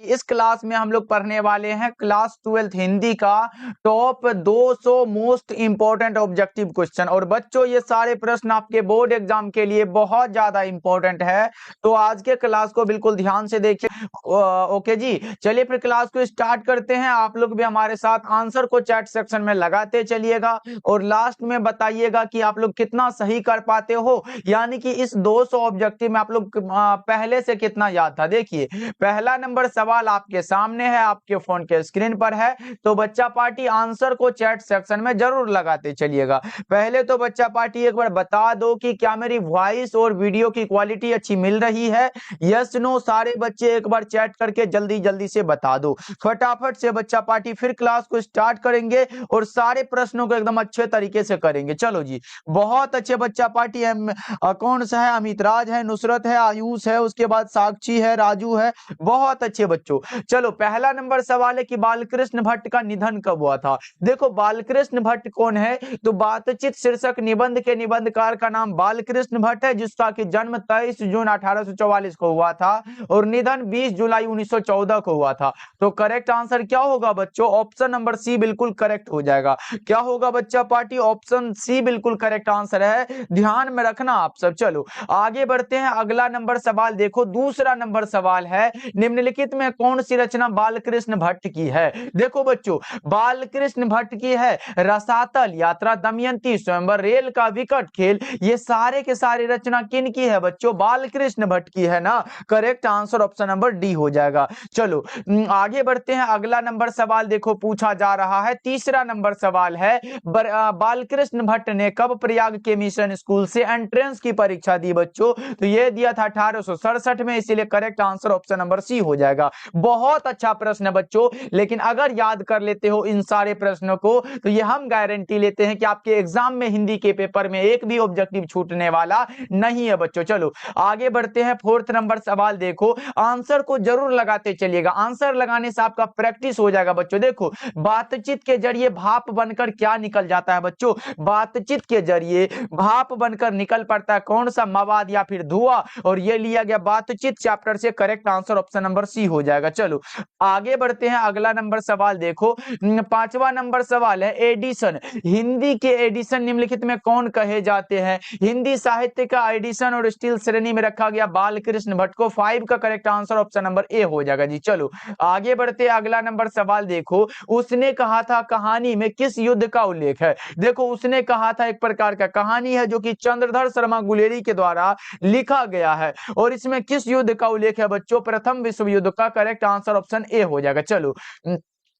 इस क्लास में हम लोग पढ़ने वाले हैं क्लास 12th हिंदी का top 200 most important objective question. और बच्चों ये सारे प्रश्न आपके बोर्ड एग्जाम के लिए बहुत ज्यादा इंपॉर्टेंट है, तो आज के क्लास को बिल्कुल ध्यान से देखिए। ओके जी, चलिए फिर क्लास को स्टार्ट करते हैं। आप लोग भी हमारे साथ आंसर को चैट सेक्शन में लगाते चलिएगा और लास्ट में बताइएगा कि आप लोग कितना सही कर पाते हो, यानी कि इस 200 ऑब्जेक्टिव में आप लोग पहले से कितना याद था। देखिए पहला नंबर सवाल आपके सामने है, आपके फोन के स्क्रीन पर है, तो बच्चा पार्टी आंसर को चैट सेक्शन में जरूर लगाते चलिएगा। पहले तो बच्चा पार्टी एक बार बता दो कि क्या मेरी वॉइस और वीडियो की क्वालिटी अच्छी मिल रही है। यस नो सारे बच्चे एक बार चैट करके जल्दी जल्दी से बता दो फटाफट से बच्चा पार्टी। फिर क्लास को स्टार्ट करेंगे और सारे प्रश्नों को एकदम अच्छे तरीके से करेंगे। चलो जी, बहुत अच्छे बच्चा पार्टी है। कौन सा है? अमित राज है, नुसरत है, आयुष है, उसके बाद साक्षी है, राजू है। बहुत अच्छे बच्चों। चलो पहला नंबर सवाल है कि बालकृष्ण भट्ट का निधन कब हुआ था। देखो बालकृष्ण भट्ट कौन है, तो बातचीत शीर्षक निबंध के निबंधकार का नाम बालकृष्ण भट्ट है, जिसका कि जन्म 23 जून 1844 को हुआ था और निधन 20 जुलाई 1914 को हुआ था। तो करेक्ट आंसर क्या होगा बच्चों? ऑप्शन नंबर सी बिल्कुल करेक्ट हो जाएगा। क्या होगा बच्चा पार्टी? ऑप्शन सी बिल्कुल करेक्ट आंसर है, ध्यान में रखना आप सब। चलो आगे बढ़ते हैं, अगला नंबर सवाल देखो। दूसरा नंबर सवाल है निम्नलिखित में कौन सी रचना बालकृष्ण भट्ट की है। देखो बच्चों बालकृष्ण भट्ट की है रसातल, यात्रा, दमयंती, स्वयंवर, रेल का विकट खेल। ये सारे के सारे रचना किन की है बच्चों? बालकृष्ण भट्ट की है ना। Correct answer option number D हो जाएगा। चलो आगे बढ़ते हैं, अगला नंबर सवाल देखो पूछा जा रहा है। तीसरा नंबर सवाल है बालकृष्ण भट्ट ने कब प्रयाग के मिशन स्कूल से एंट्रेंस की परीक्षा दी बच्चों? तो ये दिया था 1867 में, इसीलिए correct answer option number C हो जाएगा। बहुत अच्छा प्रश्न है बच्चों, लेकिन अगर याद कर लेते हो इन सारे प्रश्नों को तो ये हम गारंटी लेते हैं कि आपके एग्जाम में हिंदी के पेपर में एक भी ऑब्जेक्टिव छूटने वाला नहीं है बच्चों। चलो आगे बढ़ते हैं, फोर्थ नंबर सवाल देखो। आंसर को जरूर लगाते चलिएगा, आंसर लगाने से आपका प्रैक्टिस हो जाएगा बच्चों। देखो बातचीत के जरिए भाप बनकर क्या निकल जाता है बच्चों? बातचीत के जरिए भाप बनकर निकल पड़ता है कौन सा मवाद या फिर धुआं, और ये लिया गया बातचीत चैप्टर से। Correct answer option number C हो जाएगा। चलो आगे बढ़ते हैं, अगला नंबर सवाल देखो। पांचवा नंबर सवाल है एडिशन। हिंदी के एडिशन निम्नलिखित में कौन कहे जाते हैं? हिंदी साहित्य का एडिशन और स्टील श्रेणी में रखा गया बालकृष्ण भट्ट को। 5 का correct answer option number A हो जाएगा जी। चलो आगे बढ़ते हैं, अगला नंबर सवाल देखो। उसने कहा था कहानी में किस युद्ध का उल्लेख है? देखो उसने कहा था एक प्रकार का कहानी है जो कि चंद्रधर शर्मा गुलेरी के द्वारा लिखा गया है, और इसमें किस युद्ध का उल्लेख है बच्चों? प्रथम विश्व युद्ध का। करेक्ट आंसर ऑप्शन ए हो जाएगा। चलो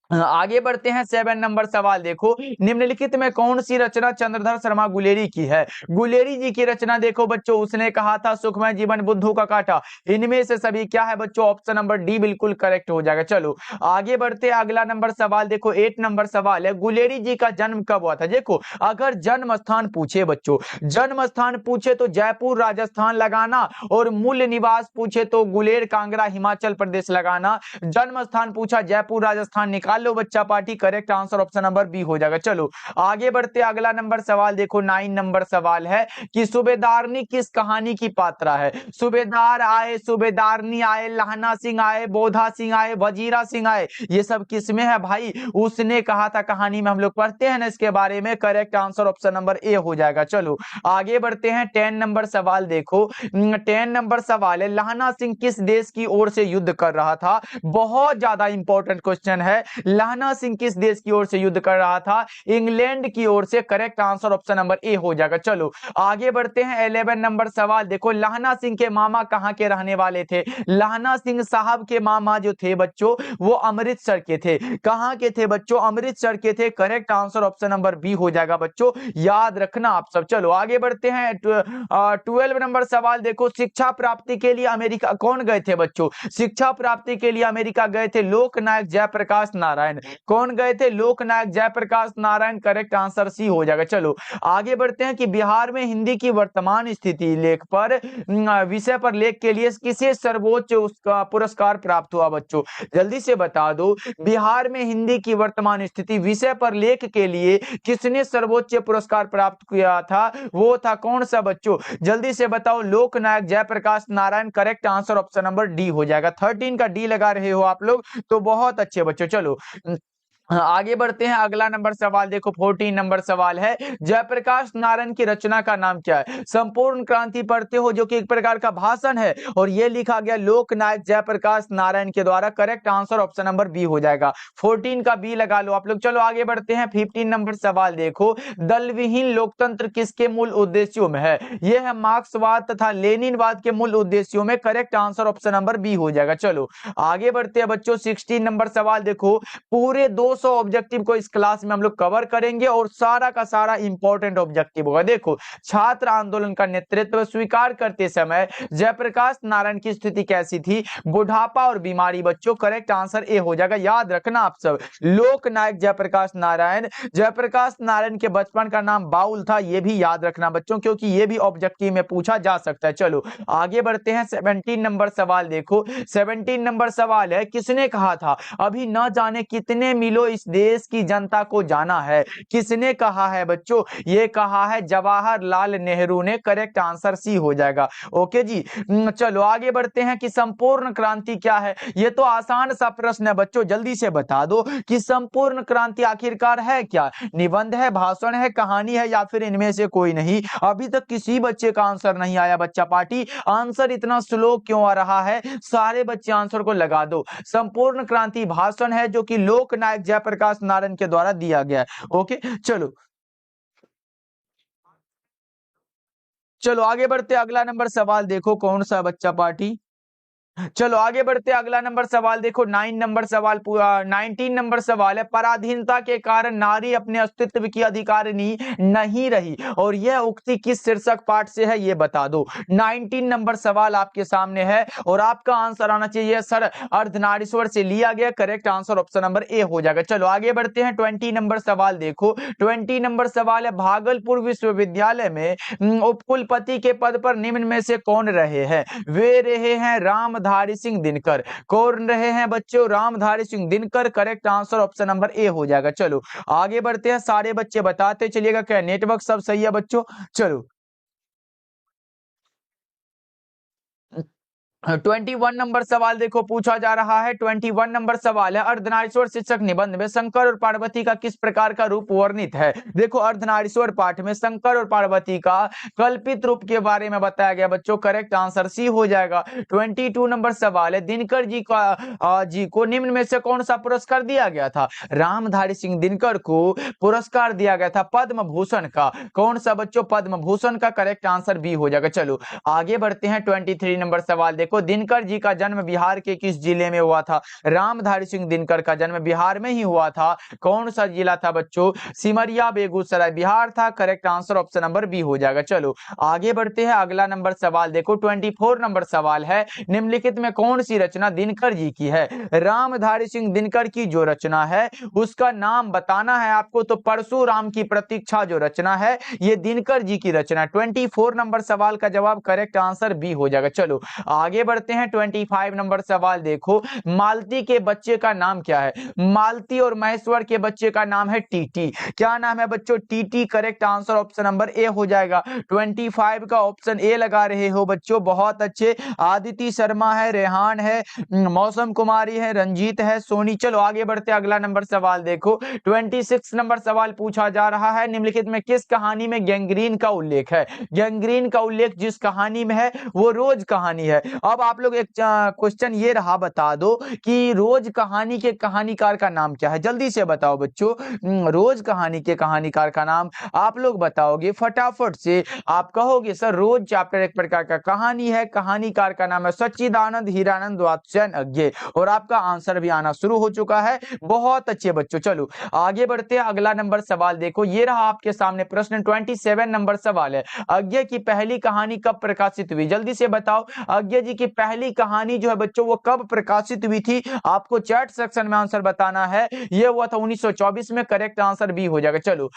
आगे बढ़ते हैं, 7 नंबर सवाल देखो। निम्नलिखित में कौन सी रचना चंद्रधर शर्मा गुलेरी की है? गुलेरी जी की रचना देखो बच्चों। उसने कहा था सुखमय जीवन, बुद्धू का कांटा। इनमें से सभी क्या है बच्चों? ऑप्शन नंबर डी बिल्कुल करेक्ट हो जाएगा। चलो आगे बढ़ते हैं, अगला नंबर सवाल देखो। 8 नंबर सवाल है गुलेरी जी का जन्म कब हुआ था? देखो अगर जन्म स्थान पूछे बच्चों, जन्म स्थान पूछे तो जयपुर राजस्थान लगाना, और मूल निवास पूछे तो गुलेर कांगड़ा हिमाचल प्रदेश लगाना। जन्म स्थान पूछा जयपुर राजस्थान, निकाल लो बच्चा party. Correct answer option number B हो जाएगा। चलो आगे बढ़ते, अगला नंबर सवाल देखो। 9 नंबर सवाल है कि सूबेदारनी किस कहानी की पात्रा है? सूबेदार आए, सूबेदारनी आए, लहना सिंह आए, बोधा सिंह आए, वजीरा सिंह आए, ये सब किस में है भाई? उसने कहा था कहानी में हम लोग पढ़ते हैं ना इसके बारे में। Correct answer option number A हो जाएगा। चलो आगे बढ़ते हैं, 10 नंबर सवाल देखो। 10 नंबर सवाल है लहना सिंह किस देश की ओर से युद्ध कर रहा था? बहुत ज्यादा इंपॉर्टेंट क्वेश्चन है। लहना सिंह किस देश की ओर से युद्ध कर रहा था? इंग्लैंड की ओर से। Correct answer option number A हो जाएगा। चलो आगे बढ़ते हैं, 11 नंबर सवाल देखो। लहना सिंह के मामा कहां के रहने वाले थे? लहना सिंह साहब के मामा जो थे बच्चों वो अमृतसर के थे। कहां के थे बच्चों? अमृतसर के थे। Correct answer option number B हो जाएगा बच्चों, याद रखना आप सब। चलो आगे बढ़ते हैं, 12 नंबर सवाल देखो। शिक्षा प्राप्ति के लिए अमेरिका कौन गए थे बच्चों? शिक्षा प्राप्ति के लिए अमेरिका गए थे लोकनायक जयप्रकाश नारायण। नारायण। कौन गए थे? Loknayak Jayaprakash Narayan. Correct answer C हो जाएगा। चलो आगे बढ़ते हैं कि बिहार में हिंदी की वर्तमान स्थिति लेख पर विषय पर लेख के लिए किसे सर्वोच्च उसका पुरस्कार प्राप्त हुआ? बच्चों जल्दी से बता दो, बिहार में हिंदी की वर्तमान स्थिति विषय पर लेख के लिए किसने सर्वोच्च पुरस्कार प्राप्त किया था? वो था कौन सा बच्चों? जल्दी से बताओ। Loknayak Jayaprakash Narayan. Correct answer option number D हो जाएगा। 13 का डी लगा रहे हो आप लोग तो बहुत अच्छे बच्चों। चलो आगे बढ़ते हैं। अगला नंबर सवाल देखो, 14 नंबर सवाल है, जयप्रकाश नारायण की रचना का नाम क्या है? संपूर्ण क्रांति पढ़ते हो जो कि एक प्रकार का भाषण है और यह लिखा गया लोकनायक जयप्रकाश नारायण के द्वारा। Correct answer option number B हो जाएगा। 14 का बी लगा लो आप लोग। चलो आगे बढ़ते हैं। 15 नंबर सवाल देखो, दलविहीन लोकतंत्र किसके मूल उद्देश्यों में है? यह है मार्क्सवाद तथा लेनिनवाद के मूल उद्देश्यों में। Correct answer option number B हो जाएगा। चलो आगे बढ़ते हैं बच्चों। 16 नंबर सवाल देखो, पूरे 200 ऑब्जेक्टिव को इस क्लास में हम लोग कवर करेंगे और सारा का सारा इंपॉर्टेंट ऑब्जेक्टिव होगा। देखो, छात्र आंदोलन का नेतृत्व स्वीकार करते समय जयप्रकाश नारायण की स्थिति कैसी थी? बुढ़ापा और बीमारी बच्चों। करेक्ट आंसर ए हो जाएगा। याद रखना आप सब, लोकनायक जयप्रकाश नारायण। जयप्रकाश नारायण के बचपन का नाम बाउल था, यह भी याद रखना बच्चों, क्योंकि यह भी ऑब्जेक्टिव में पूछा जा सकता है। चलो आगे बढ़ते हैं। 17 नंबर सवाल देखो, 17 नंबर सवाल है, किसने कहा था अभी न जाने कितने मिलो इस देश की जनता को जाना है? किसने कहा है बच्चों? ये कहा है जवाहरलाल नेहरू ने। करेक्ट आंसर सी हो जाएगा। ओके जी। चलो आगे बढ़ते हैं कि संपूर्ण क्रांति क्या है? ये तो आसान सा प्रश्न है बच्चों, जल्दी से बता दो कि संपूर्ण क्रांति आखिरकार है क्या? निबंध है, भाषण है, कहानी है या फिर इनमें से कोई नहीं? अभी तक किसी बच्चे का आंसर नहीं आया बच्चा पार्टी। आंसर इतना स्लो क्यों आ रहा है? सारे बच्चे आंसर को लगा दो। संपूर्ण क्रांति भाषण है जो कि लोकनायक जयप्रकाश नारायण के द्वारा दिया गया है। ओके चलो आगे बढ़ते। अगला नंबर सवाल देखो, कौन सा बच्चा पार्टी? चलो आगे बढ़ते। अगला नंबर सवाल देखो, 19 नंबर सवाल है, पराधीनता के कारण नारी अपने अस्तित्व की अधिकारिणी नहीं रही और यह उक्ति किस शीर्षक पाठ से है? ये बता दो। 19 नंबर सवाल आपके सामने है और आपका आंसर आना चाहिए सर अर्धनारीश्वर से लिया गया। Correct answer option number A हो जाएगा। चलो आगे बढ़ते हैं। 20 नंबर सवाल देखो, 20 नंबर सवाल है, भागलपुर विश्वविद्यालय में उपकुलपति के पद पर निम्न में से कौन रहे हैं? वे रहे हैं रामधारी सिंह दिनकर। कौन रहे हैं बच्चों? Ramdhari Singh Dinkar. Correct answer option number A हो जाएगा। चलो आगे बढ़ते हैं। सारे बच्चे बताते चलिएगा क्या नेटवर्क सब सही है बच्चों? चलो 21 नंबर सवाल देखो, पूछा जा रहा है। 21 नंबर सवाल है, अर्धनारीश्वर शीर्षक निबंध में शंकर और पार्वती का किस प्रकार का रूप वर्णित है? देखो, अर्धनारीश्वर पाठ में शंकर और पार्वती का कल्पित रूप के बारे में बताया गया बच्चों। करेक्ट आंसर सी हो जाएगा। 22 नंबर सवाल है, दिनकर जी को निम्न में से कौन सा पुरस्कार दिया गया था? रामधारी सिंह दिनकर को पुरस्कार दिया गया था पद्म भूषण का। कौन सा बच्चों? पद्म भूषण का। करेक्ट आंसर बी हो जाएगा। चलो आगे बढ़ते हैं। 23 नंबर सवाल देखो, दिनकर जी का जन्म बिहार के किस जिले में हुआ था? रामधारी सिंह दिनकर का जन्म बिहार में ही हुआ था। कौन सा जिला था बच्चों? सिमरिया बेगूसराय बिहार था। Correct answer option number B हो जाएगा। चलो आगे बढ़ते हैं। अगला नंबर सवाल देखो, 24 नंबर सवाल है, निम्नलिखित में कौन सी रचना दिनकर जी की है? रामधारी सिंह दिनकर की जो रचना है उसका नाम बताना है आपको। तो परशुराम की प्रतीक्षा जो रचना है ये दिनकर जी की रचना। 24 नंबर सवाल का जवाब करेक्ट आंसर बी हो जाएगा। चलो आगे बढ़ते हैं। 25 नंबर सवाल देखो, मालती के बच्चे का नाम क्या है? मालती और महेश्वर के बच्चे का नाम है टीटी। क्या नाम है बच्चों? TT. Correct answer option number A हो जाएगा। 25 का ऑप्शन ए लगा रहे हो बच्चों, बहुत अच्छे। आदिति शर्मा है, रेहान है, मौसम कुमारी है, रंजीत है, सोनी। चलो आगे बढ़ते। अगला नंबर सवाल देखो, 26 नंबर सवाल पूछा जा रहा है, निम्नलिखित में किस कहानी में गैंग्रीन का उल्लेख है? गैंग्रीन का उल्लेख जिस कहानी में है वो रोज कहानी है। अब आप लोग एक क्वेश्चन ये रहा, बता दो कि रोज कहानी के कहानीकार का नाम क्या है? जल्दी से बताओ बच्चों। रोज कहानी के कहानीकार का नाम आप लोग बताओगे फटाफट से। आप कहोगे सर रोज चैप्टर एक प्रकार का कहानी है, कहानीकार का नाम है सच्चिदानंद हीरानंद वात्स्ययन अज्ञे। और आपका आंसर भी आना शुरू हो चुका है। बहुत अच्छे बच्चों। चलो आगे बढ़ते हैं। अगला नंबर सवाल देखो, ये रहा आपके सामने प्रश्न। 27 नंबर सवाल है, अज्ञे की पहली कहानी कब प्रकाशित हुई? जल्दी से बताओ, अज्ञे जी की पहली कहानी जो है बच्चों वो कब प्रकाशित हुई थी? आपको चैट सेक्शन में आंसर बताना है। ये हुआ था 1924 में। करेक्ट आंसर बी हो जाएगा। चलो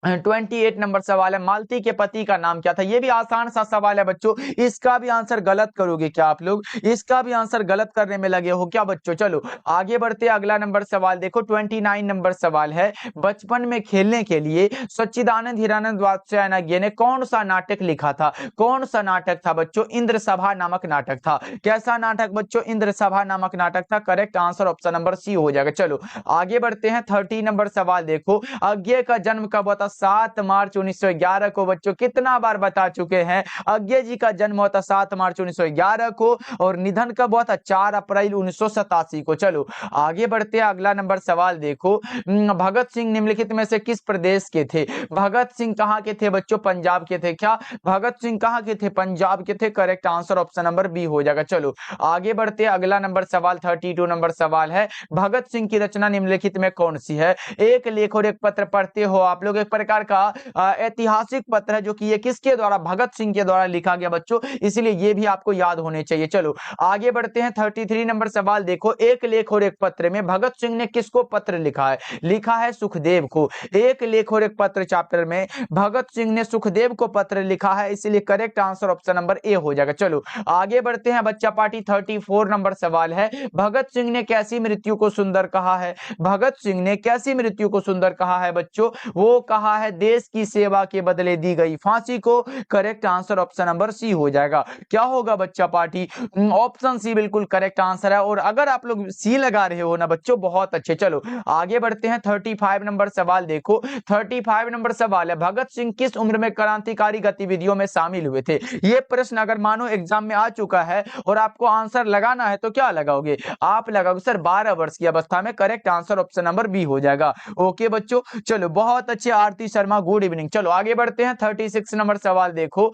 28 नंबर सवाल है, मालती के पति का नाम क्या था? ये भी आसान सा सवाल है बच्चों, इसका भी आंसर गलत करोगे क्या आप लोग? इसका भी आंसर गलत करने में लगे हो क्या बच्चों? चलो आगे बढ़ते, अगला नंबर सवाल देखो। 29 नंबर सवाल है, बचपन में खेलने के लिए सच्चिदानंद हीरानंद वात्स्यायन ने कौन सा नाटक लिखा था? कौन सा नाटक था बच्चों? इंद्र सभा नामक नाटक था। कैसा नाटक बच्चों? इंद्र सभा नामक नाटक था। Correct answer option number C हो जाएगा। चलो आगे बढ़ते हैं, 30 नंबर सवाल देखो, अज्ञे का जन्म कब हुआ था? 7 मार्च 1911 को। बच्चों कितना बार बता चुके हैं, अज्ञे जी का जन्म हुआ था 7 मार्च 1911 को, और निधन कब हुआ था? 4 अप्रैल 1987 को। चलो आगे बढ़ते हैं, अगला नंबर सवाल देखो, भगत सिंह निम्नलिखित में से किस प्रदेश के थे? भगत सिंह कहां के थे बच्चों? पंजाब के थे। क्या भगत सिंह कहां के थे? पंजाब के थे। Correct answer option number B हो जाएगा। चलो आगे बढ़ते हैं, अगला नंबर सवाल 32 नंबर सवाल है, भगत सिंह की रचना निम्नलिखित में कौन सी है? एक लेख और एक पत्र पढ़ते हो आप लोग, एक प्रकार का ऐतिहासिक पत्र है जो कि ये किसके द्वारा? भगत सिंह के द्वारा लिखा गया बच्चों, इसलिए ये भी आपको याद होने चाहिए। चलो आगे बढ़ते हैं, 33 नंबर सवाल देखो, एक लेख और एक पत्र में भगत सिंह ने किसको पत्र लिखा है? लिखा है सुखदेव को। एक लेख और एक पत्र चैप्टर में भगत सिंह ने सुखदेव को पत्र लिखा है, इसलिए correct answer option number A हो जाएगा। चलो आगे बढ़ते हैं बच्चा पार्टी, 34 नंबर सवाल है, भगत सिंह ने कैसी मृत्यु को सुंदर कहा है? भगत सिंह ने कैसी मृत्यु को सुंदर कहा है बच्चों? वो कहा है देश की सेवा के बदले दी गई फांसी को। Correct answer option number C हो जाएगा। क्या होगा बच्चा पार्टी? ऑप्शन सी बिल्कुल करेक्ट आंसर है, और अगर आप लोग सी लगा रहे हो ना बच्चों, बहुत अच्छे। चलो आगे बढ़ते हैं, 35 नंबर सवाल देखो, 35 नंबर सवाल है, भगत सिंह किस उम्र में क्रांतिकारी गतिविधियों में शामिल हुए थे? ये प्रश्न अगर मानो एग्जाम में आ चुका है और आपको आंसर लगाना है तो क्या लगाओगे? आप लगाओगे सर 12 वर्ष की अवस्था में। Correct answer option number B हो जाएगा। ओके बच्चों, चलो बहुत अच्छे, आरती शर्मा गुड इवनिंग। चलो आगे बढ़ते हैं, 36 नंबर सवाल देखो,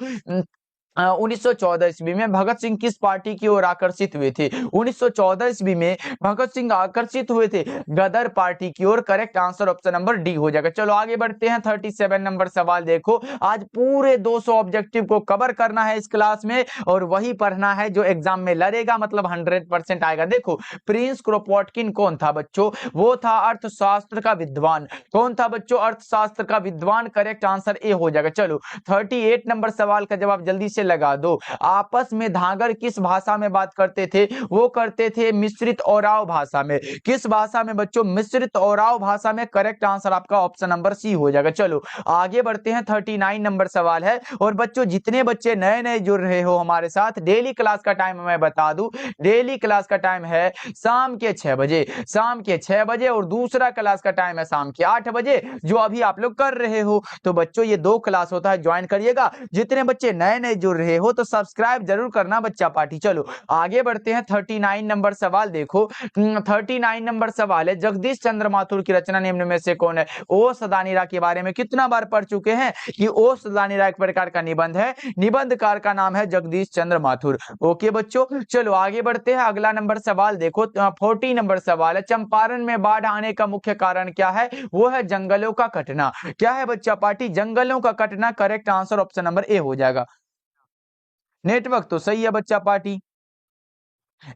1914 ईस्वी में भगत सिंह किस पार्टी की ओर आकर्षित हुए थे? 1914 ईस्वी में भगत सिंह आकर्षित हुए थे गदर पार्टी की ओर। Correct answer option number D हो जाएगा। चलो आगे बढ़ते हैं, 37 नंबर सवाल देखो, आज पूरे 200 ऑब्जेक्टिव को कवर करना है इस क्लास में, और वही पढ़ना है जो एग्जाम में लड़ेगा, मतलब 100% आएगा। देखो प्रिंस क्रोपोटकिन कौन था बच्चों? वो था अर्थशास्त्र का विद्वान। कौन था बच्चों? अर्थशास्त्र का विद्वान। करेक्ट आंसर ए हो जाएगा। चलो 38 नंबर सवाल का जवाब जल्दी से लगा दो, आपस में धागर किस भाषा में बात करते थे? वो करते थे मिश्रित ओराव भाषा में। किस भाषा में बच्चों? मिश्रित ओराव भाषा में। करेक्ट आंसर आपका ऑप्शन नंबर सी हो जाएगा। चलो आगे बढ़ते हैं, 39 नंबर सवाल है, और बच्चों जितने बच्चे नए नए जुड़ रहे हो हमारे साथ, डेली क्लास का टाइम मैं बता दूं, डेली क्लास का टाइम है शाम के 6 बजे, शाम के 6 बजे, और दूसरा क्लास का टाइम है शाम के 8 बजे, जो अभी आप लोग कर रहे हो। तो बच्चों ये 2 क्लास होता है, ज्वाइन करिएगा। जितने बच्चे नए नए जुड़ रहे हो तो सब्सक्राइब जरूर करना बच्चा पार्टी। चलो आगे बढ़ते हैं, 39 नंबर सवाल देखो, 39 नंबर सवाल है, जगदीश चंद्र माथुर की रचना निम्न में से कौन है? ओ सदानीरा के बारे में कितना बार पढ़ चुके हैं कि ओ सदानीरा एक प्रकार का निबंध है, निबंधकार का नाम है जगदीश चंद्र माथुर। ओके बच्चों, चलो आगे बढ़ते हैं, अगला नंबर सवाल देखो, 40 नंबर सवाल है, चंपारण में बाढ़ आने का मुख्य कारण क्या है? वो है जंगलों का कटना। क्या है बच्चा पार्टी? जंगलों का कटना। Correct answer option number A हो जाएगा। नेटवर्क तो सही है बच्चा पार्टी।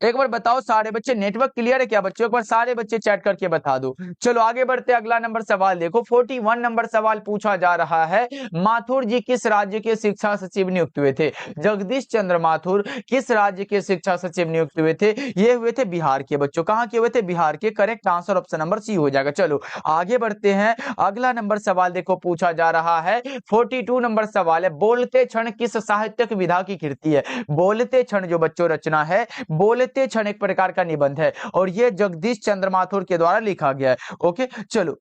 एक बार बताओ सारे बच्चे, नेटवर्क क्लियर है क्या बच्चों? एक बार सारे बच्चे चैट करके बता दो। चलो आगे बढ़ते, अगला नंबर सवाल देखो, 41 नंबर सवाल पूछा जा रहा है, माथुर जी किस राज्य के शिक्षा सचिव नियुक्त हुए थे? जगदीश चंद्र माथुर किस राज्य के शिक्षा सचिव नियुक्त हुए थे? ये हुए थे बिहार के बच्चों। कहां के हुए थे? बिहार के। Correct answer option number C हो जाएगा। चलो आगे बढ़ते हैं, अगला नंबर सवाल देखो पूछा जा रहा है, 42 नंबर सवाल है, बोलते क्षण किस साहित्यिक विधा की कृति है? बोलते क्षण जो बच्चों रचना है, बोलते क्षण एक प्रकार का निबंध है, और यह जगदीश चंद्र माथुर के द्वारा लिखा गया है। ओके चलो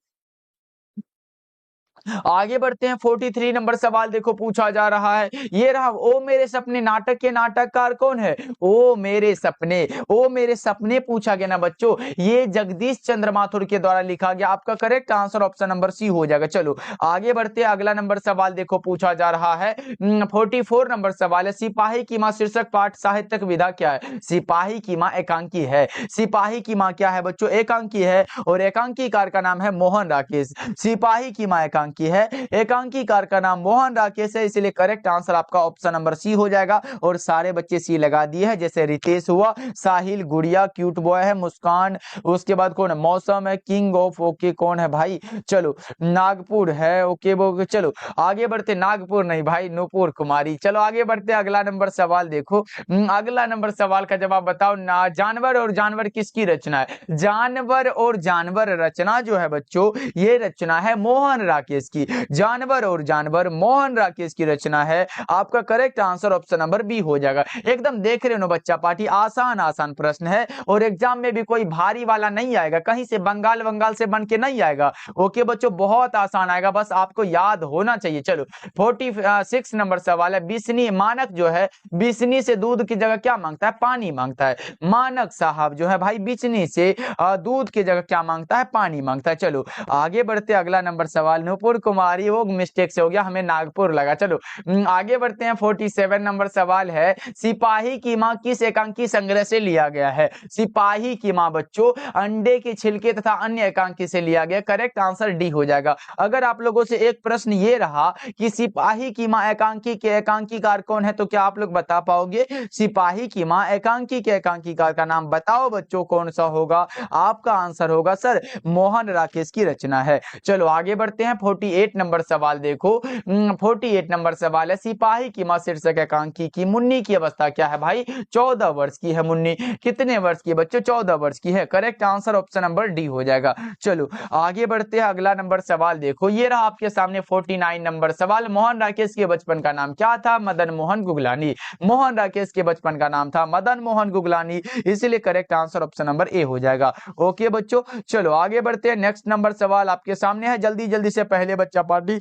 आगे बढ़ते हैं, 43 नंबर सवाल देखो पूछा जा रहा है, ये रहा, ओ मेरे सपने नाटक के नाटककार कौन है? ओ मेरे सपने, ओ मेरे सपने पूछा गया ना बच्चों, ये जगदीश चंद्र माथुर के द्वारा लिखा गया। आपका correct answer option number C हो जाएगा। चलो आगे बढ़ते हैं, अगला नंबर सवाल देखो पूछा जा रहा है, 44 नंबर सवाल है, सिपाही की मां शीर्षक पाठ साहित्यिक विधा क्या है? सिपाही की मां एकांकी है। सिपाही की मां क्या है बच्चों? एकांकी है, और एकांकीकार का नाम है मोहन राकेश। सिपाही की मां एकांकी एकांकी है। एकांकीकार का नाम मोहन राकेश है, इसलिए करेक्ट आंसर आपका ऑप्शन नंबर सी हो जाएगा। और सारे बच्चे सी लगा दिए हैं, जैसे रितेश हुआ, साहिल, गुड़िया, क्यूट बॉय है, मुस्कान, उसके बाद कौन है, मौसम है, किंग ऑफ ओके कौन है भाई, चलो नागपुर है, ओके वो चलो आगे बढ़ते, नागपुर नहीं भाई, नूपुर कुमारी। चलो आगे बढ़ते, अगला नंबर सवाल देखो। अगला नंबर सवाल का जवाब बताओ ना। जानवर और जानवर किसकी रचना है? जानवर और जानवर रचना जो है बच्चों, ये रचना है मोहन राकेश की। जानवर और जानवर मोहन राकेश की रचना है। आपका correct answer option number B हो जाएगा। एकदम देख रहे हो बच्चा पार्टी, आसान आसान प्रश्न है और एग्जाम में भी कोई भारी वाला नहीं आएगा, कहीं से बंगाल वंगाल से बन के नहीं आएगा। ओके बच्चों, बहुत आसान आएगा, बस आपको याद होना चाहिए। चलो 46 नंबर सवाल है। बिस्नी मानक जो है, बिस्नी से दूध की जगह क्या मांगता है? पानी मांगता है। मानक साहब जो है भाई, बिस्नी से दूध की जगह क्या मांगता है? पानी मांगता है। चलो आगे बढ़ते, अगला नंबर सवाल। नूपुर कुमारी वो मिस्टेक से हो गया, हमें नागपुर लगा। चलो आगे बढ़ते हैं। 47 नंबर सवाल है। सिपाही की मां किस एकांकी संग्रह से लिया गया है? सिपाही की मां बच्चों अंडे के छिलके तथा अन्य एकांकी से लिया गया। करेक्ट आंसर डी हो जाएगा। अगर आप लोगों से एक प्रश्न ये रहा कि सिपाही की मां एकांकी के एकांकीकार कौन है, तो क्या आप लोग बता पाओगे? सिपाही की मां एकांकी के एकांकीकार का नाम बताओ बच्चों, कौन सा होगा? आपका आंसर होगा सर मोहन राकेश की रचना है। चलो आगे बढ़ते हैं। 48 नंबर सवाल देखो। 48 नंबर सवाल है। सिपाही की मां शीर्षक एकांकी की मुन्नी की अवस्था क्या है भाई? 14 वर्ष की है मुन्नी। कितने वर्ष की है बच्चों? 14 वर्ष की है। Correct answer option number D हो जाएगा। चलो आगे बढ़ते हैं, अगला नंबर सवाल देखो। ये रहा आपके सामने 49 नंबर सवाल। मोहन राकेश के बचपन का नाम क्या था? मदन मोहन गुगलानी। मोहन राकेश के बचपन का नाम था मदन मोहन गुगलानी, इसलिए correct answer option number A हो जाएगा। ओके बच्चों, चलो आगे बढ़ते हैं। नेक्स्ट नंबर सवाल आपके सामने है। जल्दी जल्दी से पहले बच्चा पार्टी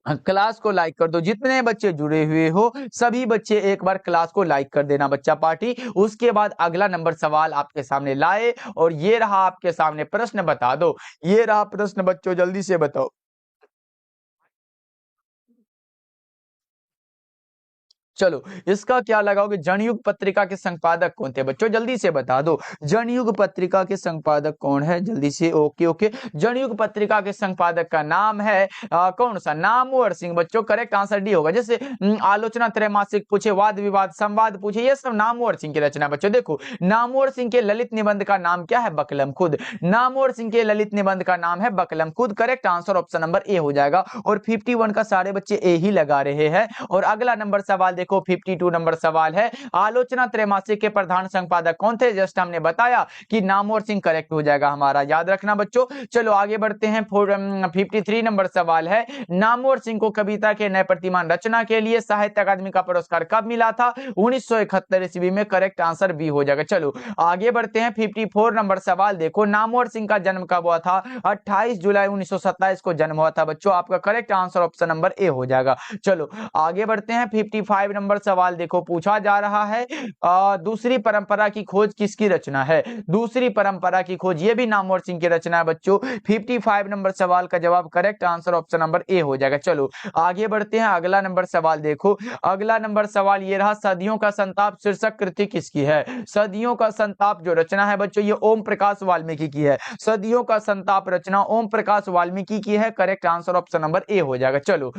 क्लास को लाइक कर दो। जितने बच्चे जुड़े हुए हो सभी बच्चे एक बार क्लास को लाइक कर देना बच्चा पार्टी। उसके बाद अगला नंबर सवाल आपके सामने लाए और ये रहा आपके सामने प्रश्न, बता दो। ये रहा प्रश्न बच्चों, जल्दी से बताओ। चलो इसका क्या लगाओगे? जनयुग पत्रिका के संपादक कौन थे बच्चों? जल्दी से बता दो। जनयुग पत्रिका के संपादक कौन है? जल्दी से। ओके ओके, जनयुग पत्रिका के संपादक का नाम है कौन सा? नामवर सिंह बच्चों। करेक्ट आंसर डी होगा। जैसे आलोचना, त्रैमासिक पूछे, वाद विवाद, संवाद पूछे, ये सब नामवर सिंह की रचना बच्चों। देखो नामवर सिंह के ललित निबंध का नाम क्या है? बकलम खुद। नामवर सिंह के ललित निबंध का नाम है बकलम खुद। Correct answer option number A हो जाएगा। और 51 का सारे बच्चे ए ही लगा रहे हैं। और अगला नंबर सवाल देखो, 52 नंबर सवाल है। आलोचना त्रैमासिक के प्रधान संपादक कौन थे? जस्ट हमने बताया कि नामवर सिंह। करेक्ट हो जाएगा हमारा, याद रखना बच्चों। चलो आगे बढ़ते हैं। 53 नंबर सवाल है। नामवर सिंह को कविता के नए प्रतिमान रचना के लिए साहित्य अकादमी का पुरस्कार कब मिला था? 1971 ईस्वी में। करेक्ट आंसर बी हो जाएगा। चलो आगे बढ़ते हैं। 54 नंबर सवाल देखो। नामवर सिंह का जन्म कब हुआ था? 28 जुलाई 1927 को जन्म हुआ था बच्चों। आपका correct answer option number A हो जाएगा। चलो आगे बढ़ते हैं। 55 नंबर सवाल देखो, पूछा जा रहा है दूसरी परंपरा की खोज किसकी रचना है? दूसरी परंपरा की खोज, ये भी नामवर सिंह की रचना है बच्चों। 55 नंबर सवाल का जवाब correct answer option number A हो जाएगा। चलो आगे बढ़ते हैं। अगला नंबर सवाल देखो। अगला नंबर सवाल ये रहा। सदियों का संताप शीर्षक कृति किसकी है? सदियों का संताप जो रचना है बच्चों, ये ओम प्रकाश वाल्मीकि की है। सदियों का संताप रचना ओम प्रकाश वाल्मीकि की है। Correct answer option number A हो जाएगा। चलो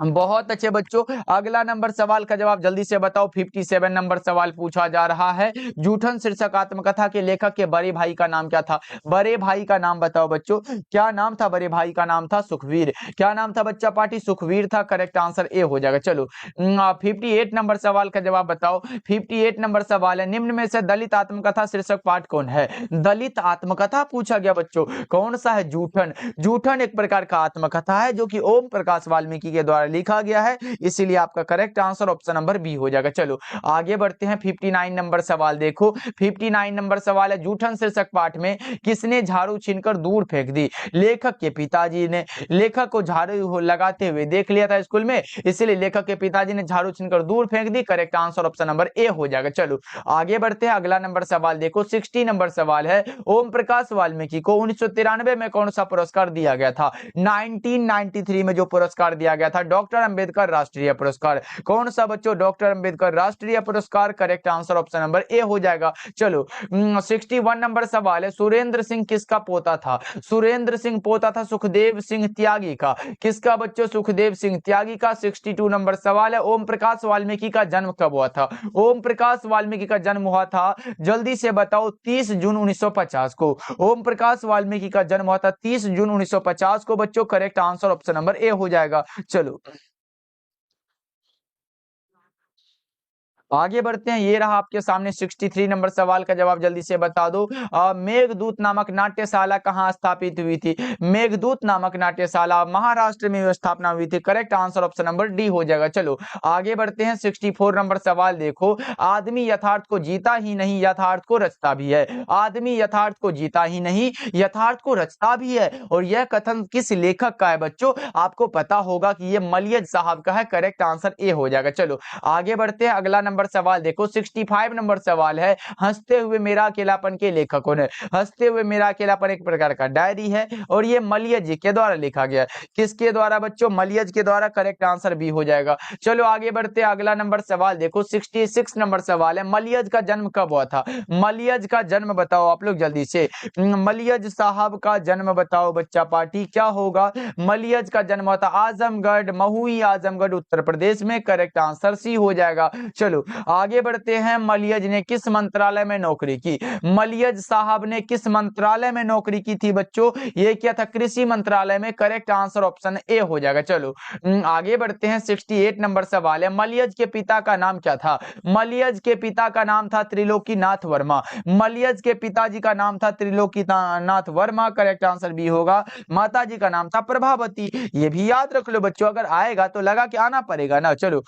बहुत अच्छे बच्चों, अगला नंबर सवाल का जवाब जल्दी से बताओ। 57 नंबर सवाल पूछा जा रहा है। जूठन शीर्षक आत्मकथा के लेखक के बड़े भाई का नाम क्या था? बड़े भाई का नाम बताओ बच्चों, क्या नाम था? बड़े भाई का नाम था सुखवीर। क्या नाम था बच्चा पार्टी? सुखवीर था। करेक्ट आंसर ए हो जाएगा। चलो 58 नंबर सवाल का जवाब बताओ। 58 नंबर सवाल है। निम्न में से दलित आत्मकथा शीर्षक पाठ कौन है? दलित आत्मकथा पूछा गया बच्चों, कौन सा है? जूठन। जूठन एक प्रकार का आत्मकथा है जो कि ओम प्रकाश वाल्मीकि के द्वारा लिखा गया है, इसीलिए आपका correct answer option number B हो जाएगा। चलो आगे बढ़ते हैं। 59 नंबर सवाल देखो। 59 नंबर सवाल है। जूठन शीर्षक पाठ में किसने झाड़ू छीनकर दूर फेंक दी? लेखक के पिताजी ने। लेखक को झाड़ू लगाते हुए देख लिया था स्कूल में, इसलिए लेखक के पिताजी ने झाड़ू छीनकर दूर फेंक दी। Correct answer option number A हो जाएगा। चलो आगे बढ़ते हैं। अगला नंबर सवाल देखो। 60 नंबर सवाल है। ओम प्रकाश वाल्मीकि को 1993 में कौन सा पुरस्कार दिया गया था? 1993 में जो पुरस्कार दिया गया था डॉक्टर अंबेडकर राष्ट्रीय पुरस्कार। कौन सा बच्चों? डॉक्टर अंबेडकर राष्ट्रीय पुरस्कार। Correct answer option number A हो जाएगा। चलो 61 नंबर सवाल है, सुरेंद्र सिंह किसका पोता था? सुरेंद्र सिंह पोता था सुखदेव सिंह त्यागी का। किसका बच्चों? सुखदेव सिंह त्यागी का। 62 नंबर सवाल है, ओम प्रकाश वाल्मीकि का जन्म कब हुआ था? ओम प्रकाश वाल्मीकि का जन्म हुआ था, जल्दी से बताओ, 30 जून 1950 को। ओम प्रकाश वाल्मीकि का जन्म हुआ था 30 जून 1950 को बच्चों। Correct answer option number A हो जाएगा। चलो आगे बढ़ते हैं। ये रहा आपके सामने 63 नंबर सवाल का जवाब, जल्दी से बता दो। मेघदूत नामक नाट्यशाला कहाँ स्थापित हुई थी? मेघदूत नामक नाट्यशाला महाराष्ट्र में स्थापना हुई थी। Correct answer option number D हो जाएगा। चलो आगे बढ़ते हैं। 64 नंबर सवाल देखो, आदमी यथार्थ को जीता ही नहीं, यथार्थ को रचता भी है। आदमी यथार्थ को जीता ही नहीं, यथार्थ को रचता भी है। और यह कथन किस लेखक का है बच्चों? आपको पता होगा कि यह मलियज साहब का है। करेक्ट आंसर ए हो जाएगा। चलो आगे बढ़ते हैं। अगला नंबर सवाल देखो, 65 नंबर सवाल है, हंसते हुए मेरा अकेलापन के लेखक कौन है? हंसते हुए मेरा अकेलापन एक प्रकार का डायरी है और ये मलियज जी के द्वारा लिखा गया है। किसके द्वारा बच्चों? मलियज के द्वारा। करेक्ट आंसर बी हो जाएगा। चलो आगे बढ़ते हैं। अगला नंबर सवाल देखो, 66 नंबर सवाल है, मलियज का जन्म कब हुआ था? मलियज का जन्म बताओ आप लोग जल्दी से। मलियज साहब का जन्म बताओ बच्चा पार्टी, क्या होगा? मलियज का जन्म हुआ था आजमगढ़, महुई आजमगढ़, उत्तर प्रदेश में। करेक्ट आंसर सी हो जाएगा। चलो आगे बढ़ते हैं। मलियज ने किस मंत्रालय में नौकरी की? मलियज साहब ने किस मंत्रालय में नौकरी की थी बच्चों? ये क्या था? कृषि मंत्रालय में। करेक्ट आंसर ऑप्शन ए हो जाएगा। चलो आगे बढ़ते हैं। 68 नंबर सवाल है, मलियज के पिता का नाम क्या था? मलियज के पिता का नाम था त्रिलोकीनाथ वर्मा। मलियज के पिताजी का नाम था Trilokinath Verma. Correct answer B होगा। माता जी का नाम था प्रभावती। ये भी याद रख लो बच्चों, अगर आएगा तो लगा कि आना पड़ेगा ना। चलो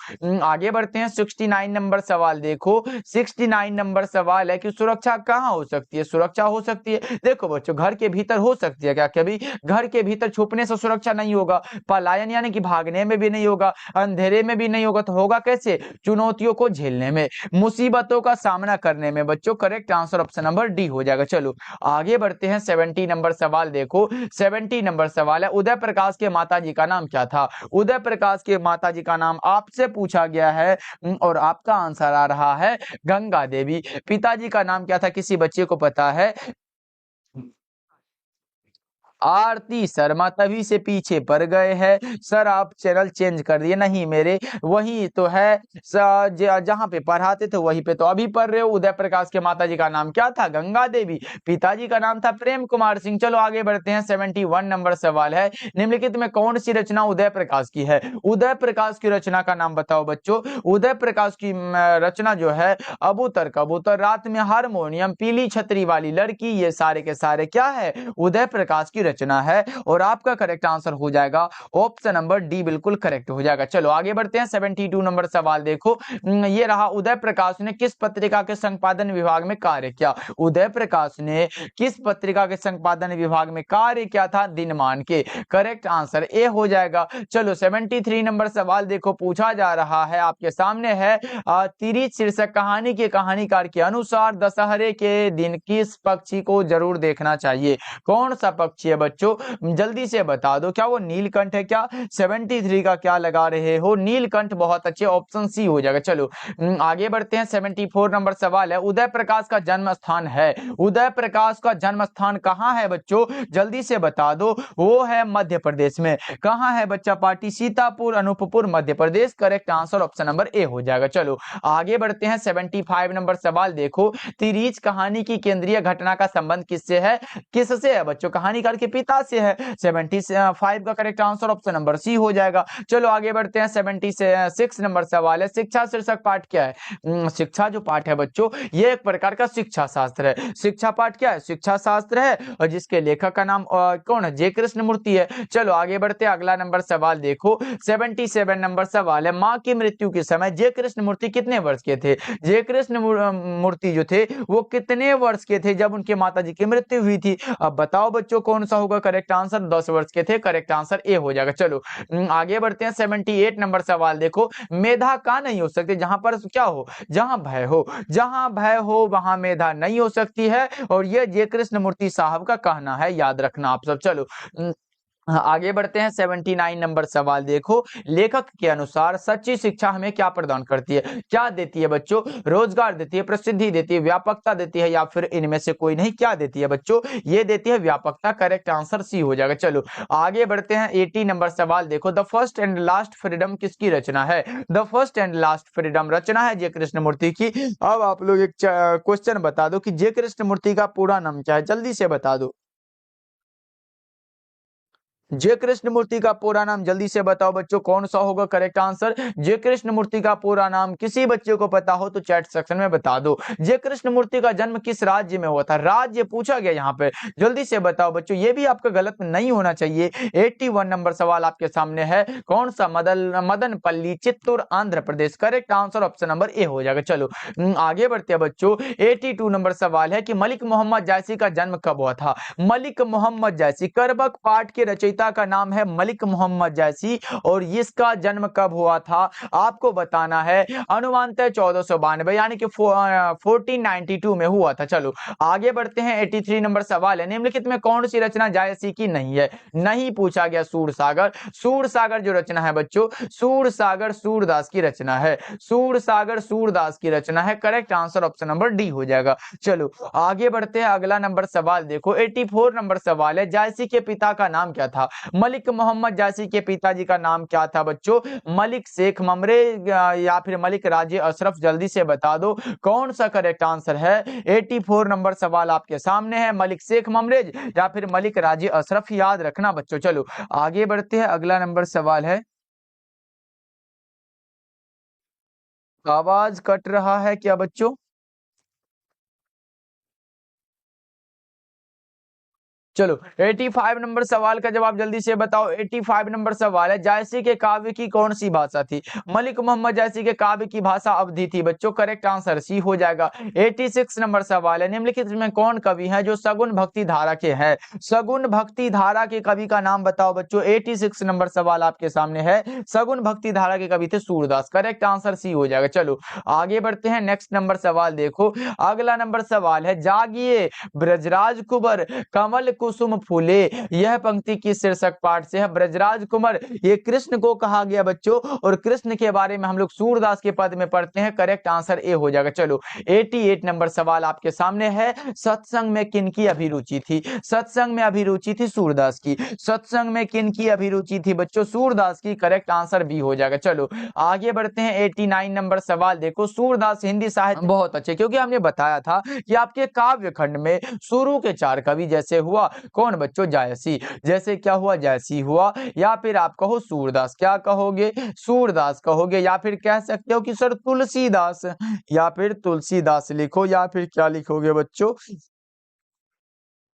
आगे बढ़ते हैं। 69 नंबर सवाल देखो, 69 नंबर सवाल है कि सुरक्षा कहां हो सकती है? सुरक्षा हो सकती है, देखो बच्चों, घर के भीतर हो सकती है क्या? कभी घर के भीतर छुपने से सुरक्षा नहीं होगा, पलायन यानी कि भागने में भी नहीं होगा, अंधेरे में भी नहीं होगा, तो होगा कैसे? चुनौतियों को झेलने में, मुसीबतों का सामना करने में बच्चों। Correct answer option number D हो जाएगा। चलो आगे बढ़ते हैं। 70 नंबर सवाल देखो, 70 नंबर सवाल है, उदय प्रकाश के माता जी का नाम क्या था? उदय प्रकाश के माता जी का नाम आपसे पूछा गया है और आपका आंसर आ रहा है गंगा देवी। पिताजी का नाम क्या था? किसी बच्चे को पता है? आरती शर्मा। तभी से पीछे पड़ गए हैं सर, आप चैनल चेंज कर दिए। नहीं मेरे, वही तो है जहां पे पढ़ाते थे वहीं पे तो अभी पढ़ रहे हो। उदय प्रकाश के माताजी का नाम क्या था? गंगा देवी। पिताजी का नाम था प्रेम कुमार सिंह। चलो आगे बढ़ते हैं। 71 नंबर सवाल है, निम्नलिखित में कौन सी रचना उदय प्रकाश की है? उदय प्रकाश की रचना का नाम बताओ बच्चों। उदय प्रकाश की रचना जो है, अबूतर कबूतर, रात में हारमोनियम, पीली छतरी वाली लड़की, ये सारे के सारे क्या है? उदय प्रकाश की रचना है। और आपका करेक्ट आंसर हो जाएगा ऑप्शन नंबर डी, बिल्कुल करेक्ट हो जाएगा। चलो आगे बढ़ते हैं। 72 नंबर सवाल देखो, ये रहा, उदय प्रकाश ने किस पत्रिका के संपादन विभाग में कार्य किया? उदय प्रकाश ने किस पत्रिका के संपादन विभाग में कार्य किया था? दिनमान के। करेक्ट आंसर ए हो जाएगा। चलो 73 नंबर सवाल देखो, पूछा जा रहा है आपके सामने है, तिरी शीर्षक कहानी के कहानीकार के अनुसार दशहरे के दिन किस पक्षी को जरूर देखना चाहिए? कौन सा पक्षी है बच्चों? जल्दी से बता दो। क्या वो नीलकंठ है क्या? 73 का क्या लगा रहे हो? नीलकंठ। बहुत अच्छे, ऑप्शन सी हो जाएगा। चलो आगे बढ़ते हैं। 74 नंबर सवाल है, उदय प्रकाश का जन्म स्थान है, उदय प्रकाश का जन्म स्थान कहां है बच्चों? जल्दी से बता दो। वो है मध्य प्रदेश में। कहां है बच्चा party? Sitapur, Anuppur, Madhya Pradesh. Correct answer option number A हो जाएगा। चलो आगे बढ़ते हैं। 75 नंबर सवाल देखो, तिरीच कहानी की केंद्रीय घटना का संबंध किससे है? किससे है बच्चों? कहानीकार के पिता से है। 75 का correct answer option number C हो जाएगा। चलो आगे बढ़ते हैं। 76 नंबर सवाल है, शिक्षा शीर्षक पाठ क्या है? शिक्षा जो पाठ है बच्चों, ये एक प्रकार का शिक्षा शास्त्र है। शिक्षा पाठ क्या है? शिक्षा शास्त्र है, और जिसके लेखक का नाम कौन है? जे कृष्ण मूर्ति है। चलो आगे बढ़ते हैं। अगला नंबर सवाल देखो, 77 नंबर सवाल है, माँ की मृत्यु के समय जे कृष्ण मूर्ति कितने वर्ष के थे? जे कृष्ण मूर्ति जो थे वो कितने वर्ष के थे जब उनके माता जी की मृत्यु हुई थी? अब बताओ बच्चों कौन सा होगा करेक्ट आंसर? 10 वर्ष के थे। करेक्ट आंसर ए हो जाएगा। चलो आगे बढ़ते हैं। 78 नंबर सवाल देखो, मेधा का नहीं हो सकती? जहां पर क्या हो? जहां भय हो, जहां भय हो वहां मेधा नहीं हो सकती है, और ये जे कृष्ण मूर्ति साहब का कहना है, याद रखना आप सब। चलो हाँ, आगे बढ़ते हैं 79 नंबर सवाल देखो। लेखक के अनुसार सच्ची शिक्षा हमें क्या प्रदान करती है? क्या देती है बच्चों? रोजगार देती है, प्रसिद्धि देती है, व्यापकता देती है, या फिर इनमें से कोई नहीं? क्या देती है बच्चों? ये देती है व्यापकता। करेक्ट आंसर सी हो जाएगा। चलो आगे बढ़ते हैं 80 नंबर सवाल देखो। The first and last freedom किसकी रचना है? The first and last freedom रचना है जे कृष्णमूर्ति की। अब आप लोग एक क्वेश्चन बता दो कि जे कृष्णमूर्ति का पूरा नाम क्या है? जल्दी से बता दो। जे कृष्णमूर्ति का पूरा नाम जल्दी से बताओ बच्चों, कौन सा होगा करेक्ट आंसर? जे कृष्णमूर्ति का पूरा नाम किसी बच्चे को पता हो तो चैट सेक्शन में बता दो। जे कृष्णमूर्ति का जन्म किस राज्य में हुआ था? राज्य पूछा गया यहाँ पे, जल्दी से बताओ बच्चों। ये भी आपका गलत नहीं होना चाहिए। 81 नंबर सवाल आपके सामने है। कौन सा? Madanapalle, Chittoor, Andhra Pradesh. Correct answer option number A हो जाएगा। चलो आगे बढ़ते हैं बच्चों। 82 नंबर सवाल है कि मलिक मोहम्मद जायसी का जन्म कब हुआ था? मलिक मोहम्मद जायसी, करबक पाठ के रचयिता का नाम है मलिक मोहम्मद जायसी, और इसका जन्म कब हुआ था आपको बताना है। अनुमानतः 1492 यानी कि 1492 में हुआ था। चलो आगे बढ़ते हैं। 83 नंबर सवाल है, निम्नलिखित में कौन सी रचना जायसी की नहीं है? नहीं पूछा गया सूरसागर। सूरसागर जो रचना है बच्चों, सूरसागर सूरदास की रचना है। सूरसागर सूरदास की रचना है। Correct answer option number D हो जाएगा। चलो आगे बढ़ते हैं। अगला नंबर सवाल देखो। 84 नंबर सवाल है, जायसी के पिता का नाम क्या था? मलिक मोहम्मद जायसी के पिताजी का नाम क्या था बच्चों? मलिक शेख ममरे या फिर मलिक राजे अशरफ? जल्दी से बता दो कौन सा करेक्ट आंसर है। 84 नंबर सवाल आपके सामने है। मलिक शेख ममरेज या फिर मलिक राजे अशरफ, याद रखना बच्चों। चलो आगे बढ़ते हैं। अगला नंबर सवाल है। आवाज कट रहा है क्या बच्चों? चलो 85 नंबर सवाल का जवाब जल्दी से बताओ। 85 नंबर सवाल है, जायसी के काव्य की कौन सी भाषा थी? मलिक मोहम्मद जायसी के काव्य की भाषा अवधी थी बच्चों। करेक्ट आंसर सी हो जाएगा। 86 नंबर सवाल है, निम्नलिखित में कौन कवि है जो सगुन भक्ति धारा के हैं? सगुन भक्ति धारा के कवि का नाम बताओ बच्चों। 86 नंबर सवाल आपके सामने है। सगुन भक्ति धारा के कवि थे सूरदास। करेक्ट आंसर सी हो जाएगा। चलो आगे बढ़ते हैं। नेक्स्ट नंबर सवाल देखो। अगला नंबर सवाल है, जागिए ब्रजराज कुंवर कमल कुसुम फूले, यह पंक्ति की शीर्षक पाठ से है। ब्रजराज कुंवर ये कृष्ण को कहा गया बच्चों, और कृष्ण के बारे में हम लोग सूरदास के पद में पढ़ते हैं। करेक्ट आंसर ए हो जाएगा। चलो 88 नंबर सवाल आपके सामने है। सत्संग में किनकी अभिरुचि थी? सत्संग में अभिरुचि थी सूरदास की। सत्संग में किनकी अभिरुचि थी बच्चों? सूरदास की। करेक्ट आंसर बी हो जाएगा। चलो आगे बढ़ते हैं। 89 नंबर सवाल देखो। सूरदास हिंदी साहित्य बहुत अच्छे, क्योंकि हमने बताया था कि आपके काव्य खंड में शुरू के 4 कवि जैसे हुआ कौन बच्चों? जायसी। जैसे क्या हुआ? जायसी हुआ, या फिर आप कहो सूरदास। क्या कहोगे? सूरदास कहोगे, या फिर कह सकते हो कि सर तुलसीदास, या फिर तुलसीदास लिखो, या फिर क्या लिखोगे बच्चों?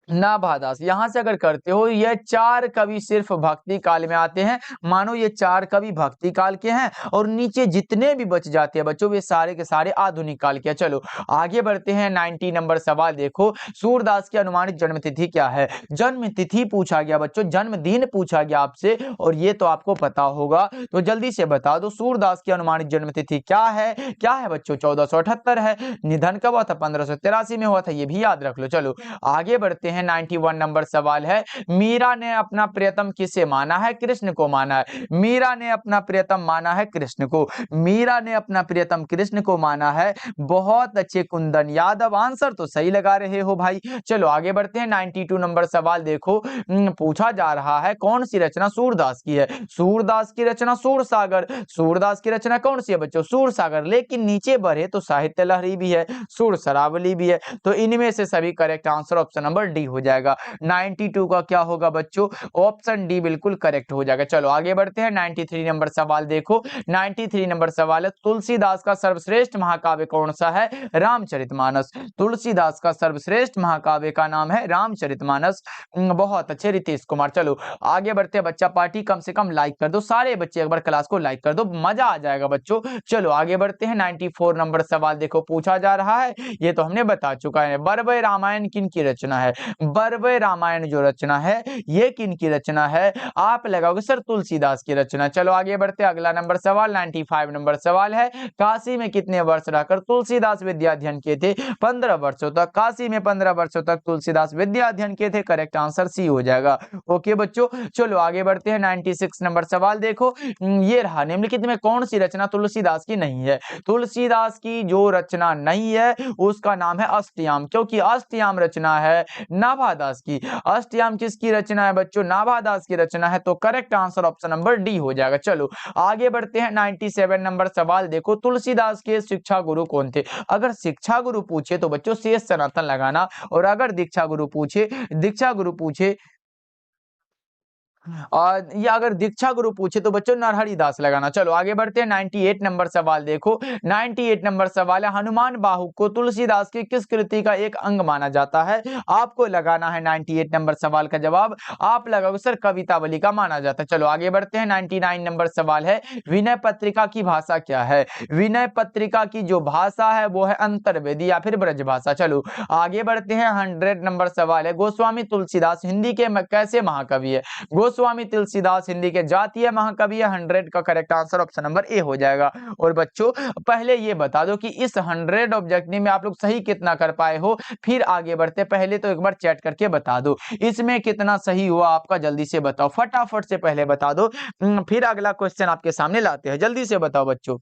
नाभादास। यहां से अगर करते हो, ये 4 कवि सिर्फ भक्ति काल में आते हैं। मानो ये 4 कवि भक्ति काल के हैं, और नीचे जितने भी बच जाते हैं बच्चों, वे सारे के सारे आधुनिक काल के हैं। चलो आगे बढ़ते हैं। 90 नंबर सवाल देखो। सूरदास की अनुमानित जन्म तिथि क्या है? जन्म तिथि पूछा गया बच्चों, जन्मदिन पूछा गया आपसे, और ये तो आपको पता होगा, तो जल्दी से बता दो सूरदास की अनुमानित जन्म तिथि क्या है? क्या है बच्चों? 1478 है। निधन कब हुआ था? 1583 में हुआ था। ये भी याद रख लो। चलो आगे बढ़ते हैं। 91 नंबर सवाल है, मीरा ने अपना प्रियतम किसे माना है? कृष्ण को माना है। मीरा ने अपना प्रियतम माना है कृष्ण को। मीरा ने अपना प्रियतम कृष्ण को माना है। बहुत अच्छे कुंदन यादव, आंसर तो सही लगा रहे हो भाई। चलो आगे बढ़ते हैं। 92 नंबर सवाल देखो। पूछा जा रहा है कौन सी रचना सूरदास की है? सूरदास की रचना सूरसागर। सूरदास की रचना कौन सी है बच्चों? सूरसागर। लेकिन नीचे बढ़े तो साहित्य लहरी भी है, सुर सरावली भी है, तो इनमें से सभी correct answer option number D हो जाएगा। 92 का क्या होगा बच्चों? ऑप्शन डी बिल्कुल करेक्ट हो जाएगा। चलो आगे बढ़ते हैं। 93 नंबर सवाल देखो। 93 नंबर सवाल है, तुलसीदास का सर्वश्रेष्ठ महाकाव्य कौन सा है? रामचरितमानस। तुलसीदास का सर्वश्रेष्ठ महाकाव्य का नाम है रामचरितमानस। बहुत अच्छे रितेश कुमार। चलो आगे बढ़ते हैं। बच्चा पार्टी कम से कम लाइक कर दो, सारे बच्चे एक बार क्लास को लाइक कर दो, मजा आ जाएगा बच्चों। चलो आगे बढ़ते हैं। 94 नंबर सवाल देखो। पूछा जा रहा है, ये तो हमने बता चुका है, बरबय रामायण किन की रचना है? बर्वे रामायण जो रचना है ये किनकी रचना है? आप लगाओगे सर तुलसीदास की रचना। चलो आगे बढ़ते, अगला नंबर सवाल 95 नंबर सवाल है, काशी में कितने वर्ष रहकर तुलसीदास विद्या अध्ययन किए थे? 15 वर्षों तक। काशी में 15 वर्षों तक तुलसीदास विद्या अध्ययन किए थे। करेक्ट आंसर सी हो जाएगा। ओके बच्चों, चलो आगे बढ़ते हैं। 96 नंबर सवाल देखो, ये रहा, निम्नलिखित में कौन सी रचना तुलसीदास की नहीं है? तुलसीदास की जो रचना नहीं है उसका नाम है अष्टयाम, क्योंकि अष्टयाम रचना है नाभादास की। अष्टयाम किसकी रचना है बच्चों? नाभादास की रचना है। तो correct answer option number D हो जाएगा। चलो आगे बढ़ते हैं। 97 नंबर सवाल देखो, तुलसीदास के शिक्षा गुरु कौन थे? अगर शिक्षा गुरु पूछे तो बच्चों शेष सनातन लगाना, और अगर दीक्षा गुरु पूछे या अगर दीक्षा गुरु पूछे तो बच्चों नरहरि दास लगाना। चलो आगे बढ़ते हैं। 98 नंबर सवाल देखो, 98 नंबर सवाल है, हनुमान बाहु को तुलसीदास की किस कृति का एक अंग माना जाता है? आपको लगाना है 98 नंबर सवाल का जवाब, आप लगाओगे सर कवितावली का माना जाता है। चलो आगे बढ़ते हैं। 99 नंबर सवाल है, विनय पत्रिका की भाषा क्या है? विनय पत्रिका की जो भाषा है वो है अंतर्वेदी या फिर ब्रज भाषा। चलो आगे बढ़ते हैं। 100 नंबर सवाल है, गोस्वामी तुलसीदास हिंदी के कैसे महाकवि है? गोस्वामी तुलसीदास हिंदी के जातीय महाकवि है। 100 का correct answer option number A हो जाएगा। और बच्चों पहले ये बता दो कि इस 100 ऑब्जेक्टिव में आप लोग सही कितना कर पाए हो, फिर आगे बढ़ते। पहले तो एक बार चैट करके बता दो इसमें कितना सही हुआ आपका, जल्दी से बताओ, फटाफट से पहले बता दो, फिर अगला क्वेश्चन आपके सामने लाते हैं। जल्दी से बताओ बच्चों।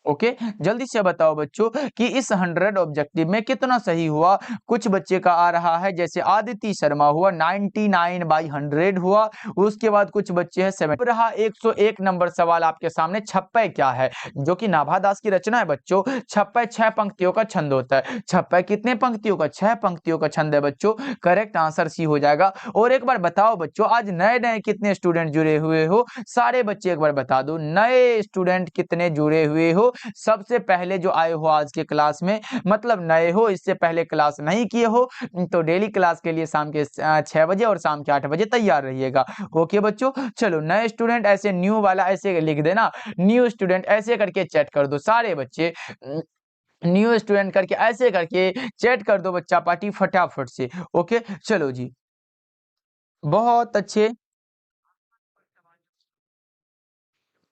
ओके, जल्दी से बताओ बच्चों कि इस 100 ऑब्जेक्टिव में कितना सही हुआ। कुछ बच्चे का आ रहा है, जैसे आदित्य शर्मा हुआ 99/100 हुआ। उसके बाद कुछ बच्चे हैं 70 रहा। 101 नंबर सवाल आपके सामने, छप्पय क्या है? जो कि नाभादास की रचना है बच्चों। छप्पय 6 पंक्तियों का छंद होता है। छप्पय कितने पंक्तियों का? 6 पंक्तियों का छंद है बच्चों। करेक्ट आंसर सी हो जाएगा। और एक बार बताओ बच्चों, आज नए नए कितने स्टूडेंट जुड़े हुए हो? सारे बच्चे एक बार बता दो, नए स्टूडेंट कितने जुड़े हुए हो? सबसे पहले जो आए हो आज के क्लास में, मतलब नए हो, इससे पहले क्लास नहीं किए हो, तो डेली क्लास के लिए शाम के 6 बजे और शाम के 8 बजे तैयार रहिएगा। ओके बच्चों, चलो नए स्टूडेंट ऐसे न्यू वाला ऐसे लिख देना, न्यू स्टूडेंट ऐसे करके चैट कर दो सारे बच्चे, न्यू स्टूडेंट करके ऐसे करके चैट कर दो बच्चा पार्टी फटाफट से। ओके चलो जी, बहुत अच्छे।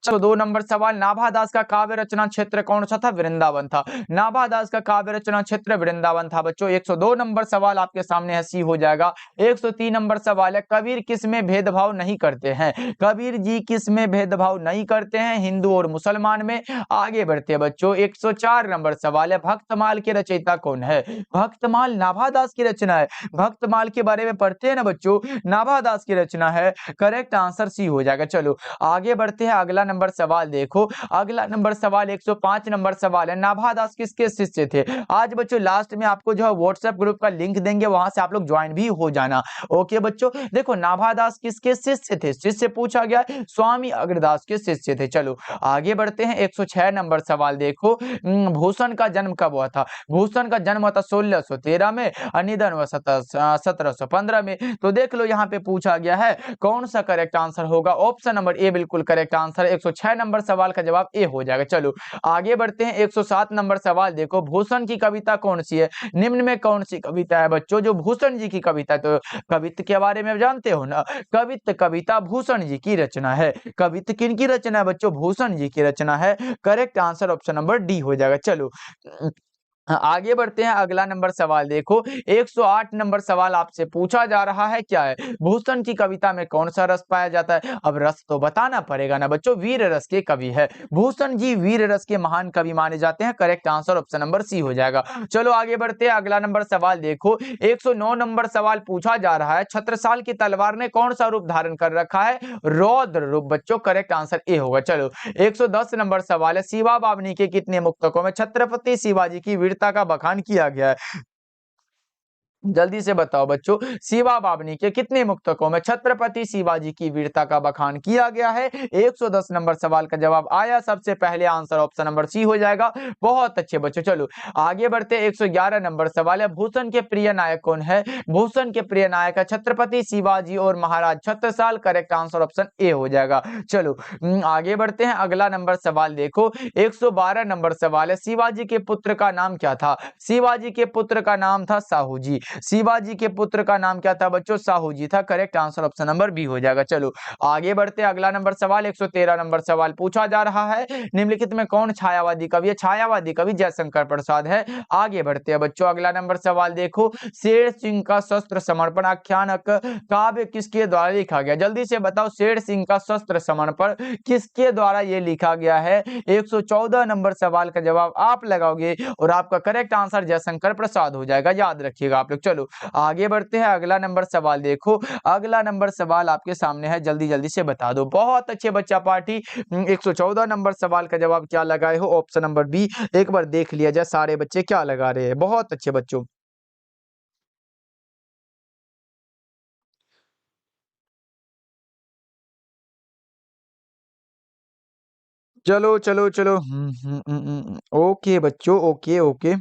चलो 2 नंबर सवाल, नाभादास का काव्य रचना क्षेत्र कौन सा था? वृंदावन था। नाभादास का काव्य रचना क्षेत्र वृंदावन था बच्चों। 102 नंबर सवाल आपके सामने है, सी हो जाएगा। 103 नंबर सवाल है, कबीर किस में भेदभाव नहीं करते हैं? कबीर जी किस में भेदभाव नहीं करते हैं? हिंदू और मुसलमान में। आगे बढ़ते हैं बच्चों। 104 नंबर सवाल है, भक्तमाल के रचयिता कौन है? भक्तमाल नाभादास की रचना है। भक्तमाल के बारे में पढ़ते हैं ना बच्चों, नाभादास की रचना है। करेक्ट आंसर सी हो जाएगा। चलो आगे बढ़ते हैं। अगला नंबर सवाल देखो, अगला नंबर सवाल 105 नंबर सवाल है, नाभादास किसके शिष्य थे? आज बच्चों लास्ट में आपको जो है व्हाट्सएप ग्रुप का लिंक देंगे, वहां से आप लोग ज्वाइन भी हो जाना। ओके बच्चों, देखो नाभादास किसके शिष्य थे? शिष्य पूछा गया, स्वामी अग्रदास के शिष्य थे। चलो आगे बढ़ते हैं। 106 नंबर सवाल देखो, भूषण का जन्म कब हुआ था? भूषण का जन्म हुआ था 1613 में, और निधन हुआ 1715 में। तो देख लो यहाँ पे पूछा गया है कौन सा करेक्ट आंसर होगा? ऑप्शन नंबर ए बिल्कुल करेक्ट आंसर। 106 नंबर सवाल का जवाब ए हो जाएगा। चलो आगे बढ़ते हैं। 107 नंबर सवाल देखो, भूषण की कविता कौन सी है? निम्न में कौन सी कविता है बच्चों जो भूषण जी की कविता? तो कवित्त के बारे में जानते हो ना, कवित्त कविता भूषण जी की रचना है। कवित्त किन की रचना है बच्चों? भूषण जी की रचना है। Correct answer option number D हो जाएगा। चलो आगे बढ़ते हैं। अगला नंबर सवाल देखो, 108 नंबर सवाल आपसे पूछा जा रहा है, क्या है? भूषण की कविता में कौन सा रस पाया जाता है? अब रस तो बताना पड़ेगा ना बच्चों, वीर रस के कवि है भूषण जी, वीर रस के महान कवि माने जाते हैं। Correct answer option number C हो जाएगा। चलो आगे बढ़ते हैं। अगला नंबर सवाल देखो, 109 नंबर सवाल पूछा जा रहा है, छत्रसाल की तलवार ने कौन सा रूप धारण कर रखा है? रौद्र रूप बच्चों। करेक्ट आंसर ए होगा। चलो 110 नंबर सवाल है, शिवा बावनी के कितने मुक्तकों में छत्रपति शिवाजी की वीरता का बखान किया गया है? जल्दी से बताओ बच्चों, शिवा बावनी के कितने मुक्तकों में छत्रपति शिवाजी की वीरता का बखान किया गया है? 110 नंबर सवाल का जवाब आया सबसे पहले, आंसर ऑप्शन नंबर सी हो जाएगा। बहुत अच्छे बच्चों, चलो आगे बढ़ते। 111 नंबर सवाल है, भूषण के प्रिय नायक कौन है? भूषण के प्रिय नायक है छत्रपति शिवाजी और Maharaj Chhatrasal. Correct answer option A हो जाएगा। चलो आगे बढ़ते हैं, अगला नंबर सवाल देखो। 112 नंबर सवाल है, शिवाजी के पुत्र का नाम क्या था? शिवाजी के पुत्र का नाम था साहू जी। शिवाजी के पुत्र का नाम क्या था बच्चों? साहू जी था। Correct answer option number B हो जाएगा। चलो आगे बढ़ते, अगला नंबर सवाल 113 नंबर सवाल पूछा जा रहा है, निम्नलिखित में कौन छायावादी कवि है? छायावादी कवि जयशंकर प्रसाद है। आगे बढ़ते हैं बच्चों, अगला नंबर सवाल देखो, शेर सिंह का शस्त्र समर्पण आख्यानक काव्य किसके द्वारा लिखा गया? जल्दी से बताओ, शेर सिंह का शस्त्र समर्पण किसके द्वारा ये लिखा गया है? 114 नंबर सवाल का जवाब आप लगाओगे और आपका करेक्ट आंसर जयशंकर प्रसाद हो जाएगा, याद रखिएगा आप लोग। चलो आगे बढ़ते हैं, अगला नंबर सवाल देखो। अगला नंबर सवाल आपके सामने है, जल्दी जल्दी से बता दो। बहुत अच्छे बच्चा पार्टी। 114 नंबर सवाल का जवाब क्या लगाए हो? Option number B. एक बार देख लिया जाए सारे बच्चे क्या लगा रहे हैं। बहुत अच्छे बच्चों, चलो चलो चलो। ओके बच्चों, ओके ओके।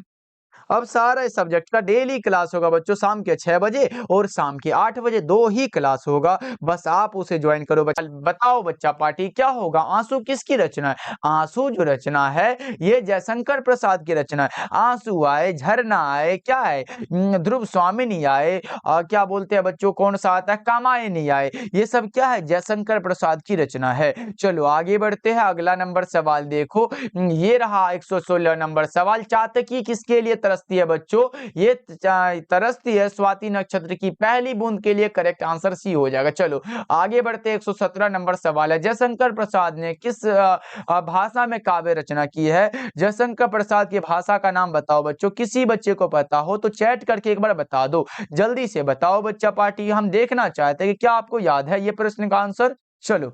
अब सारे सब्जेक्ट का डेली क्लास होगा बच्चों, शाम के 6 बजे और शाम के 8 बजे, 2 ही क्लास होगा। बस आप उसे ज्वाइन करो। बच्चा बताओ, बच्चा पार्टी क्या होगा? आंसू किसकी रचना है? आंसू जो रचना है ये जयशंकर प्रसाद की रचना है। आंसू आए, झरना आए, क्या है, ध्रुव स्वामिनी आए, क्या बोलते हैं बच्चों, कौन सा आता है, कामायनी आए, ये सब क्या है, जयशंकर प्रसाद की रचना है। चलो आगे बढ़ते हैं, अगला नंबर सवाल देखो। ये रहा 116 नंबर सवाल, चातकी किसके लिए तरसती है बच्चों? ये तरसती है स्वाति नक्षत्र की पहली बूंद के लिए। करेक्ट आंसर सी हो जाएगा। चलो आगे बढ़ते, 117 नंबर सवाल है, जयशंकर प्रसाद ने किस भाषा में काव्य रचना की है? जयशंकर प्रसाद की भाषा का नाम बताओ बच्चों। किसी बच्चे को पता हो तो चैट करके एक बार बता दो। जल्दी से बताओ बच्चा पार्टी, हम देखना चाहते हैं कि क्या आपको याद है ये प्रश्न का आंसर। चलो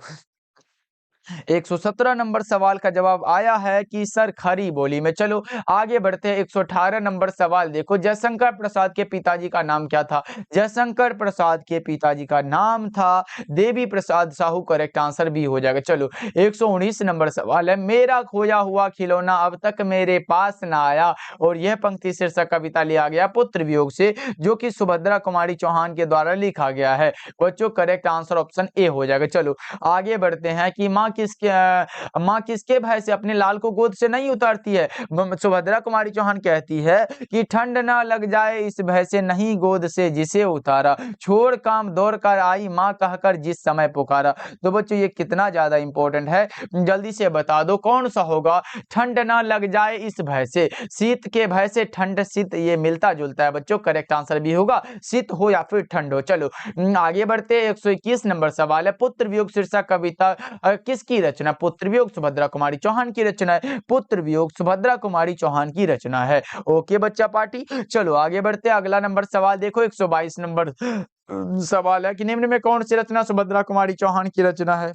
117 नंबर सवाल का जवाब आया है कि सर खरी बोली में। चलो आगे बढ़ते हैं, 118 नंबर सवाल देखो, जयशंकर प्रसाद के पिताजी का नाम क्या था? जयशंकर प्रसाद के पिताजी का नाम था देवी प्रसाद साहू। करेक्ट आंसर भी हो जाएगा। चलो 119 नंबर सवाल है, मेरा खोया हुआ खिलौना अब तक मेरे पास ना आया, और यह पंक्ति शीर्षक कविता लिया गया पुत्र वियोग से, जो कि सुभद्रा कुमारी चौहान के द्वारा लिखा गया है। बच्चों करेक्ट आंसर ऑप्शन ए हो जाएगा। चलो आगे बढ़ते हैं कि माँ किसके भय से अपने लाल को गोद से नहीं उतारती है? सुभद्रा कुमारी चौहान कहती है कि ठंड ना लग जाए इस भय से नहीं गोद से जिसे उतारा, छोड़ काम दौड़ कर आई माँ कहकर जिस समय पुकारा। तो बच्चों ये कितना ज्यादा इंपॉर्टेंट है, जल्दी से बता दो कौन सा होगा? ठंड ना लग जाए इस भय से, शीत के भय से ठंड, शीत ये मिलता जुलता है बच्चों। करेक्ट आंसर भी होगा, शीत हो या फिर ठंड हो। चलो आगे बढ़ते, 121 नंबर सवाल है, पुत्र वियोग शीर्षक कविता किसकी रचना? पुत्र वियोग सुभद्रा कुमारी चौहान की रचना है। पुत्र वियोग सुभद्रा कुमारी चौहान की रचना है। ओके बच्चा पार्टी, चलो आगे बढ़ते, अगला नंबर सवाल देखो। 122 नंबर सवाल है कि निम्न में कौन सी रचना सुभद्रा कुमारी चौहान की रचना है?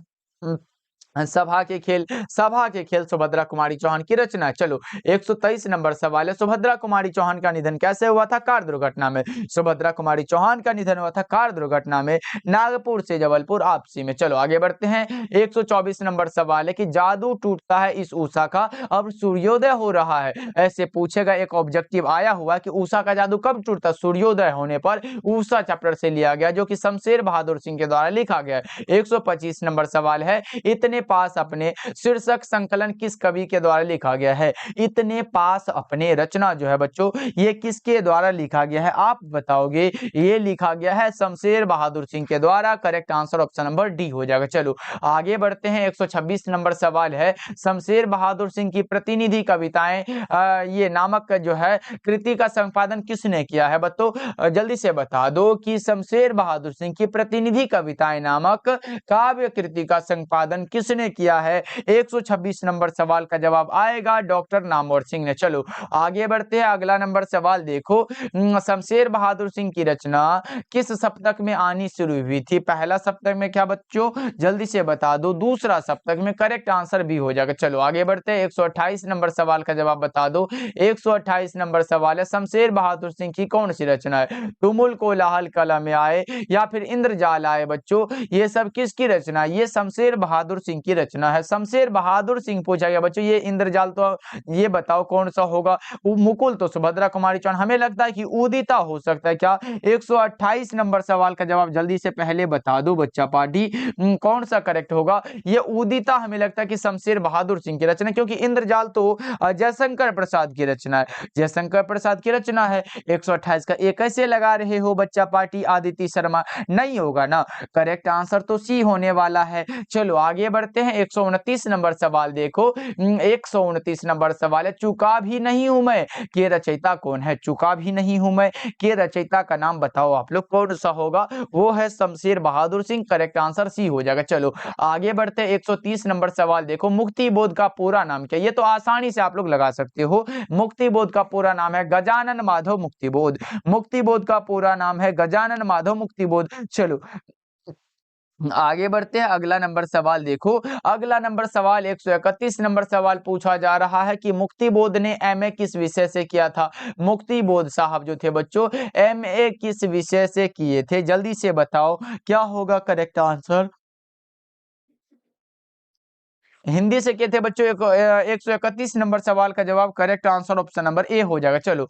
सभा के खेल सुभद्रा कुमारी चौहान की रचना है। चलो 123 नंबर सवाल है, सुभद्रा कुमारी चौहान का निधन कैसे हुआ था? कार दुर्घटना में। सुभद्रा कुमारी चौहान का निधन हुआ था कार दुर्घटना में, नागपुर से जबलपुर आपसी में। चलो आगे बढ़ते हैं, 124 नंबर सवाल है कि जादू टूटता है इस उषा का, अब सूर्योदय हो रहा है। ऐसे पूछेगा, एक ऑब्जेक्टिव आया हुआ कि उषा का जादू कब टूटता? सूर्योदय होने पर। उषा चैप्टर से लिया गया, जो कि शमशेर बहादुर सिंह के द्वारा लिखा गया। 125 नंबर सवाल है, इतने पास अपने शीर्षक संकलन किस कवि के द्वारा लिखा गया है? इतने पास अपने रचना जो है बच्चों ये किसके द्वारा लिखा गया है? आप बताओगे। ये लिखा गया है शमशेर बहादुर सिंह के द्वारा। Correct answer option number D हो जाएगा। चलो आगे बढ़ते हैं, 126 नंबर सवाल है, शमशेर बहादुर सिंह की प्रतिनिधि कविताएं ये नामक जो है कृति का संपादन किसने किया है? बच्चों जल्दी से बता दो कि शमशेर बहादुर सिंह की प्रतिनिधि कविताएं नामक काव्य कृति का संपादन किसने किसने किया है? 126 नंबर सवाल का जवाब आएगा डॉक्टर नामवर सिंह ने। चलो आगे बढ़ते हैं, अगला नंबर सवाल देखो, शमशेर बहादुर सिंह की रचना किस सप्तक में आनी शुरू हुई थी? पहला सप्तक में क्या बच्चों, जल्दी से बता दो, दूसरा सप्तक में, करेक्ट आंसर भी हो जाएगा। चलो आगे बढ़ते हैं, 128 नंबर सवाल का जवाब बता दो। 128 नंबर सवाल है, शमशेर बहादुर सिंह की कौन सी रचना है? तुमुल कोलाहल कलम आए या फिर इंद्रजाल आए बच्चों, ये सब किसकी रचना है? ये शमशेर बहादुर सिंह की रचना है। शमशेर बहादुर सिंह पूछा गया बच्चों, ये इंद्रजाल तो ये बताओ कौन सा होगा? मुकुल तो सुभद्रा कुमारी चौहान, हमें लगता है कि उदिता हो सकता है क्या? 128 नंबर सवाल का जवाब जल्दी से पहले बता दो बच्चा पार्टी, कौन सा करेक्ट होगा? ये उदिता हमें लगता है कि शमशेर बहादुर सिंह की रचना, क्योंकि इंद्रजाल तो जयशंकर प्रसाद की रचना है, जयशंकर प्रसाद की रचना है। 128 का एक कैसे लगा रहे हो बच्चा पार्टी आदित्य शर्मा? नहीं होगा ना, करेक्ट आंसर तो सी होने वाला है। चलो आगे बढ़ते हैं, 129 नंबर सवाल देखो, 129 नंबर सवाल है, चुका भी नहीं हूं मैं के रचयिता कौन है? चुका भी नहीं हूं मैं के रचयिता का नाम बताओ आप लोग, कौन सा होगा? वो है Shamsher Bahadur Singh, correct answer C हो जाएगा। चलो आगे बढ़ते हैं, 130 नंबर सवाल देखो, मुक्ति बोध का पूरा नाम क्या? ये तो आसानी से आप लोग लगा सकते हो, मुक्ति बोध का पूरा नाम है गजानन माधव मुक्ति बोध, मुक्ति बोध का पूरा नाम है गजानन माधव मुक्ति बोध। चलो आगे बढ़ते हैं, अगला नंबर सवाल देखो, अगला नंबर सवाल 131 नंबर सवाल पूछा जा रहा है कि मुक्ति बोध ने एमए किस विषय से किया था? मुक्ति बोध साहब जो थे बच्चों, एमए किस विषय से किए थे? जल्दी से बताओ क्या होगा करेक्ट आंसर? हिंदी से किए थे बच्चों। 131 नंबर सवाल का जवाब correct answer option number A हो जाएगा। चलो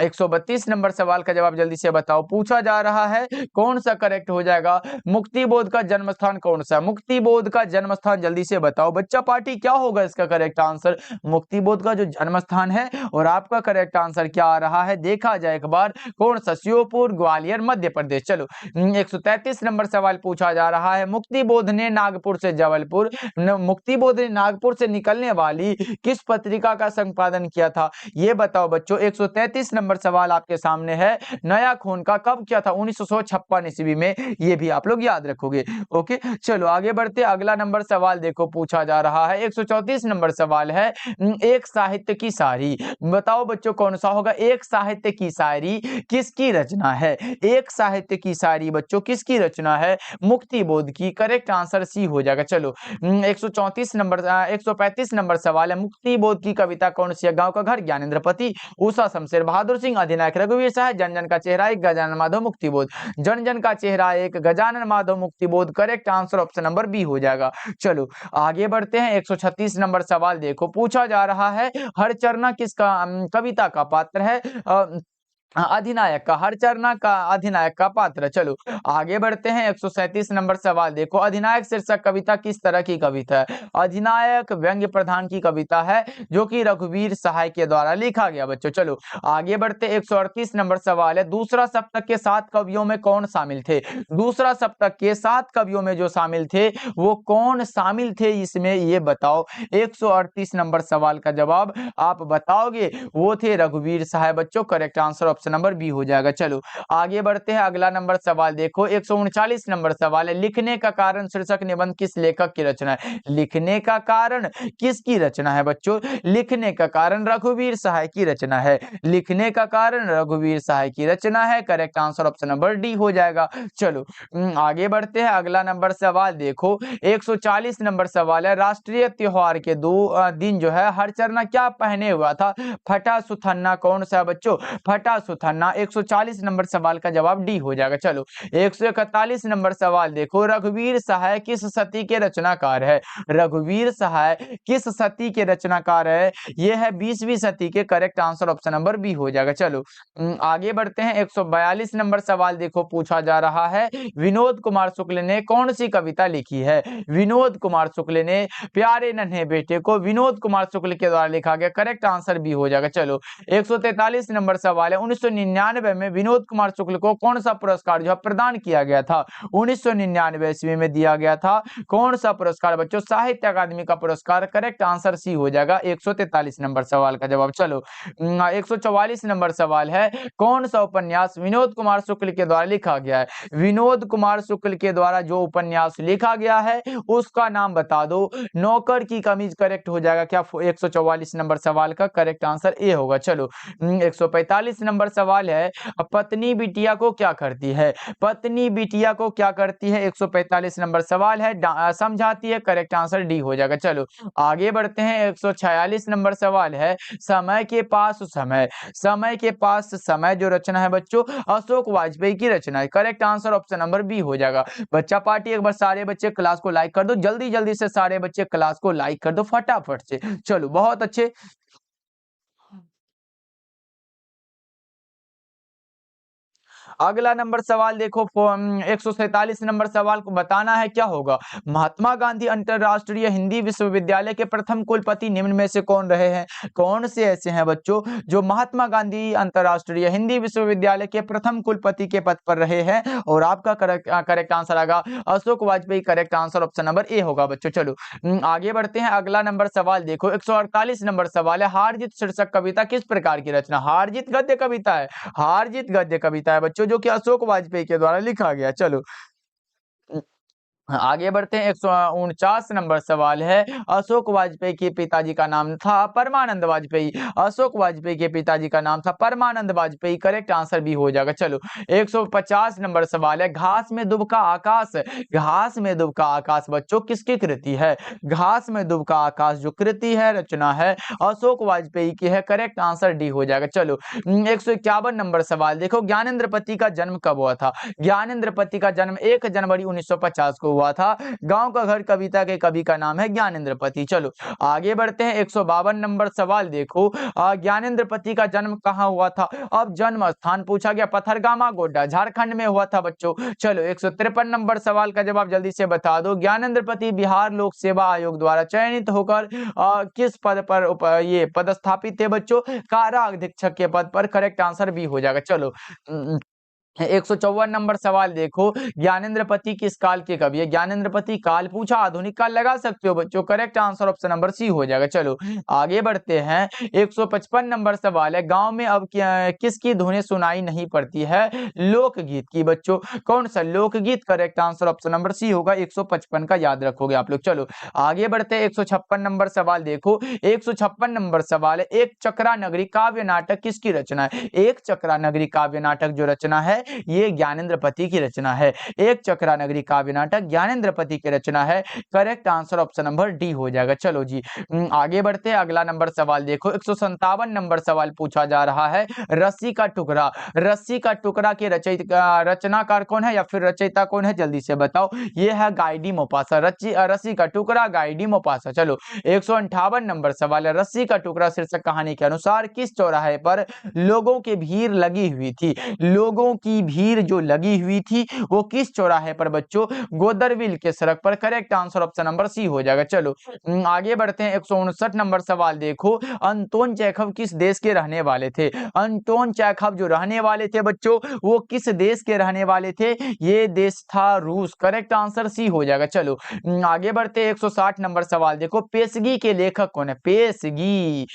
132 नंबर सवाल का जवाब जल्दी से बताओ, पूछा जा रहा है कौन सा करेक्ट हो जाएगा? मुक्ति बोध का जन्म स्थान कौन सा? मुक्ति बोध का जन्म स्थान जल्दी से बताओ बच्चा पार्टी, क्या होगा इसका करेक्ट आंसर? मुक्ति बोध का जो जन्म स्थान है, और आपका करेक्ट आंसर क्या आ रहा है देखा जाए एक बार, कौन सा? श्योपुर, ग्वालियर, मध्य प्रदेश। चलो 133 नंबर सवाल पूछा जा रहा है, मुक्ति बोध ने नागपुर से जबलपुर, मुक्ति बोध ने नागपुर से निकलने वाली किस पत्रिका का संपादन किया था? ये बताओ बच्चों। 133 नंबर सवाल आपके सामने है, नया खून का कब किया था? 1956 ईस्वी में, ये भी आप लोग याद रखोगे। ओके चलो आगे बढ़ते, अगला नंबर सवाल देखो पूछा जा रहा है, 134 नंबर सवाल है, एक साहित्य की शायरी बताओ बच्चों कौन सा होगा? एक साहित्य की शायरी किसकी रचना है? एक साहित्य की शायरी बच्चों किसकी रचना है? मुक्ति बोध की, करेक्ट आंसर सी हो जाएगा। चलो 135 नंबर सवाल है, मुक्ति बोध की कविता कौन सी है? गांव का घर, ज्ञानेंद्र पति, उषा, शमशेर बहादुर सिंह, अधिनायक रघुवीर शाह, जन जन का चेहरा एक, गजानन माधव मुक्ति बोध। जन जन का चेहरा एक, Gajanan Madhav Muktibodh, correct answer option number B हो जाएगा। चलो आगे बढ़ते हैं, 136 नंबर सवाल देखो, पूछा जा रहा है हरचरना किसका कविता का पात्र है? अधिनायक का, हरचरना का अधिनायक का पात्र। चलो आगे बढ़ते हैं, 137 नंबर सवाल देखो, अधिनायक शीर्षक कविता किस तरह की कविता है? अधिनायक व्यंग्य प्रधान की कविता है, जो कि रघुवीर सहाय के द्वारा लिखा गया बच्चों। चलो आगे बढ़ते, 138 नंबर सवाल है, दूसरा सप्तक के 7 कवियों में कौन शामिल थे? दूसरा सप्तक के 7 कवियों में जो शामिल थे वो कौन शामिल थे इसमें, ये बताओ। 138 नंबर सवाल का जवाब आप बताओगे, वो थे रघुवीर सहाय बच्चों, करेक्ट आंसर नंबर बी हो जाएगा। चलो आगे बढ़ते हैं, अगला नंबर सवाल देखो, 139 नंबर सवाल है, लिखने का कारण शीर्षक निबंध किस लेखक की रचना है? लिखने का कारण किसकी रचना है बच्चों? लिखने का कारण रघुवीर सहाय की रचना है, लिखने का कारण रघुवीर सहाय की रचना है, correct answer option number D हो जाएगा। चलो आगे बढ़ते हैं, अगला नंबर सवाल देखो, 140 नंबर सवाल है, राष्ट्रीय त्योहार के 2 दिन जो है हरचरना क्या पहने हुआ था? फटा सुथन्ना कौन सा बच्चों? फटा सुथन्ना। 140 नंबर सवाल का जवाब डी हो जाएगा। चलो 141 नंबर सवाल देखो, रघुवीर सहाय किस सती के रचनाकार है? रघुवीर सहाय किस सती के रचनाकार है? ये है 20वीं सती के, correct answer option number B हो जाएगा। चलो आगे बढ़ते हैं, 142 नंबर सवाल देखो, पूछा जा रहा है विनोद कुमार शुक्ल ने कौन सी कविता लिखी है? विनोद कुमार शुक्ल ने प्यारे नन्हे बेटे को विनोद कुमार शुक्ल के द्वारा लिखा गया, करेक्ट आंसर बी हो जाएगा। चलो 143 नंबर सवाल है, 1999 में विनोद कुमार शुक्ल को कौन सा पुरस्कार जो है प्रदान किया गया था? 1999 ईस्वी में दिया गया था कौन सा पुरस्कार बच्चों? साहित्य अकादमी का पुरस्कार। करेक्ट आंसर सी हो जाएगा 143 नंबर सवाल का जवाब। चलो 144 नंबर सवाल है, कौन सा उपन्यास विनोद कुमार शुक्ल के द्वारा लिखा गया है? विनोद कुमार शुक्ल के द्वारा जो उपन्यास लिखा गया है उसका नाम बता दो। नौकर की कमीज करेक्ट हो जाएगा क्या 144 नंबर सवाल का? करेक्ट आंसर ए होगा। चलो 145 नंबर सवाल है, पत्नी बिटिया को क्या करती है? पत्नी बिटिया को क्या करती है? 145 नंबर सवाल है, समझाती है। करेक्ट आंसर डी हो जाएगा। चलो आगे बढ़ते हैं, 146 नंबर सवाल है, समय के पास समय, समय के पास समय जो रचना है बच्चों अशोक वाजपेयी की रचना है। Correct answer option number B हो जाएगा। बच्चा पार्टी एक बार सारे बच्चे क्लास को लाइक कर दो, जल्दी जल्दी से सारे बच्चे क्लास को लाइक कर दो फटाफट से। चलो बहुत अच्छे। अगला नंबर सवाल देखो 147 नंबर सवाल को बताना है क्या होगा? महात्मा गांधी अंतरराष्ट्रीय हिंदी विश्वविद्यालय के प्रथम कुलपति निम्न में से कौन रहे हैं? कौन से ऐसे हैं बच्चों जो महात्मा गांधी अंतरराष्ट्रीय हिंदी विश्वविद्यालय के प्रथम कुलपति के पद पर रहे हैं? और आपका करेक्ट आंसर आएगा Ashok Vajpayee. Correct answer option number ए होगा बच्चों। चलो आगे बढ़ते हैं, अगला नंबर सवाल देखो 148 नंबर सवाल है, हार जीत शीर्षक कविता किस प्रकार की रचना? हार जीत गद्य कविता है, हार जीत गद्य कविता है बच्चों, जो कि अशोक वाजपेयी के द्वारा लिखा गया। चलो आगे बढ़ते हैं, 149 नंबर सवाल है, अशोक वाजपेयी के पिताजी का नाम था परमानंद वाजपेयी। अशोक वाजपेयी के पिताजी का नाम था परमानंद वाजपेयी। करेक्ट आंसर भी हो जाएगा। चलो 150 नंबर सवाल है, घास में दुबका आकाश, घास में दुबका आकाश बच्चों किसकी कृति है? घास में दुबका आकाश जो कृति है, रचना है, अशोक वाजपेयी की है। करेक्ट आंसर डी हो जाएगा। चलो 151 नंबर सवाल देखो, ज्ञानेंद्र पति का जन्म कब हुआ था? ज्ञानेंद्र पति का जन्म 1 जनवरी 1950 को हुआ था। गांव का घर कविता के कवि का नाम है ज्ञानेंद्र पति। चलो आगे बढ़ते हैं, 152 नंबर सवाल देखो, ज्ञानेंद्र पति का जन्म कहाँ हुआ था? अब जन्म स्थान पूछा गया, पथरगामा गोड्डा झारखंड में हुआ था बच्चों। चलो 153 नंबर सवाल का जवाब जल्दी से बता दो, ज्ञानेंद्र पति बिहार लोक सेवा आयोग द्वारा चयनित होकर किस पद पर ये पदस्थापित थे बच्चों? कारा अधीक्षक के पद पर। करेक्ट आंसर भी हो जाएगा। चलो 154 नंबर सवाल देखो, ज्ञानेंद्र पति किस काल के कवि है? ज्ञानेंद्र पति काल पूछा, आधुनिक काल लगा सकते हो बच्चों। Correct answer option number C हो जाएगा। चलो आगे बढ़ते हैं, 155 नंबर सवाल है, गांव में अब किसकी धुनें सुनाई नहीं पड़ती है? लोकगीत की बच्चों। कौन सा लोकगीत? Correct answer option number C होगा। 155 का याद रखोगे आप लोग। चलो आगे बढ़ते हैं, 156 नंबर सवाल देखो, 156 नंबर सवाल है, एक चक्रा नगरी काव्य नाटक किसकी रचना है? एक चक्रा नगरी काव्य नाटक जो रचना है ये ज्ञानेंद्र पति की रचना है। एक चक्रा नगरी काव्य नाटक ज्ञानेंद्र पति की रचना है। Correct answer option number D हो जाएगा। चलो जी आगे बढ़ते हैं, अगला नंबर सवाल देखो, 157 नंबर सवाल पूछा जा रहा है, रस्सी का टुकड़ा, रस्सी का टुकड़ा के रचनाकार कौन है या फिर रचयिता कौन है? जल्दी से बताओ। ये है गाइडी मोपासा। रस्सी का टुकड़ा गाइडी मोपासा। चलो 158 नंबर सवाल है, रस्सी का टुकड़ा शीर्षक कहानी के अनुसार किस चौराहे पर लोगों की भीड़ लगी हुई थी? लोगों की भीड़ जो लगी हुई थी वो किस चौराहे पर बच्चों? गोदरविल के सड़क पर। Correct answer option number C हो जाएगा। चलो आगे बढ़ते हैं, 159 नंबर सवाल देखो, अंतोन चेखव किस देश के रहने वाले थे? अंतोन चेखव जो रहने वाले थे बच्चों वो किस देश के रहने वाले थे? ये देश था रूस। करेक्ट आंसर सी हो जाएगा। चलो आगे बढ़ते हैं, 160 नंबर सवाल देखो, पेशगी के लेखक कौन है? पेशगी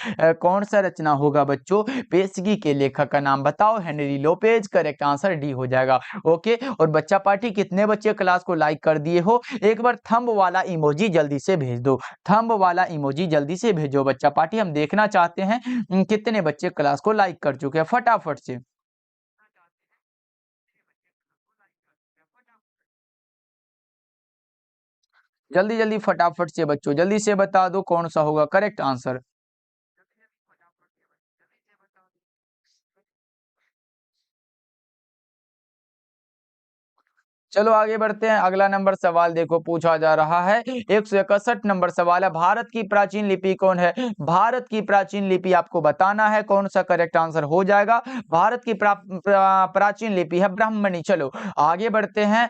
कौन सा रचना होगा बच्चों? पेशगी के लेखक का नाम बताओ। Henry Lopez. Correct answer D हो जाएगा। ओके, और बच्चा पार्टी कितने बच्चे क्लास को लाइक कर दिए हो? एक बार थंब वाला इमोजी जल्दी से भेज दो, थंब वाला इमोजी जल्दी से भेजो बच्चा पार्टी, हम देखना चाहते हैं कितने बच्चे क्लास को लाइक कर चुके हैं फटाफट से। जल्दी जल्दी फटाफट से बच्चों जल्दी से बता दो कौन सा होगा करेक्ट आंसर। चलो आगे बढ़ते हैं। अगला नंबर सवाल देखो पूछा जा रहा है 161 नंबर सवाल है, भारत की प्राचीन लिपि कौन है? भारत की प्राचीन लिपि आपको बताना है, कौन सा करेक्ट आंसर हो जाएगा? भारत की प्राचीन लिपि है ब्राह्मणी। चलो आगे बढ़ते हैं।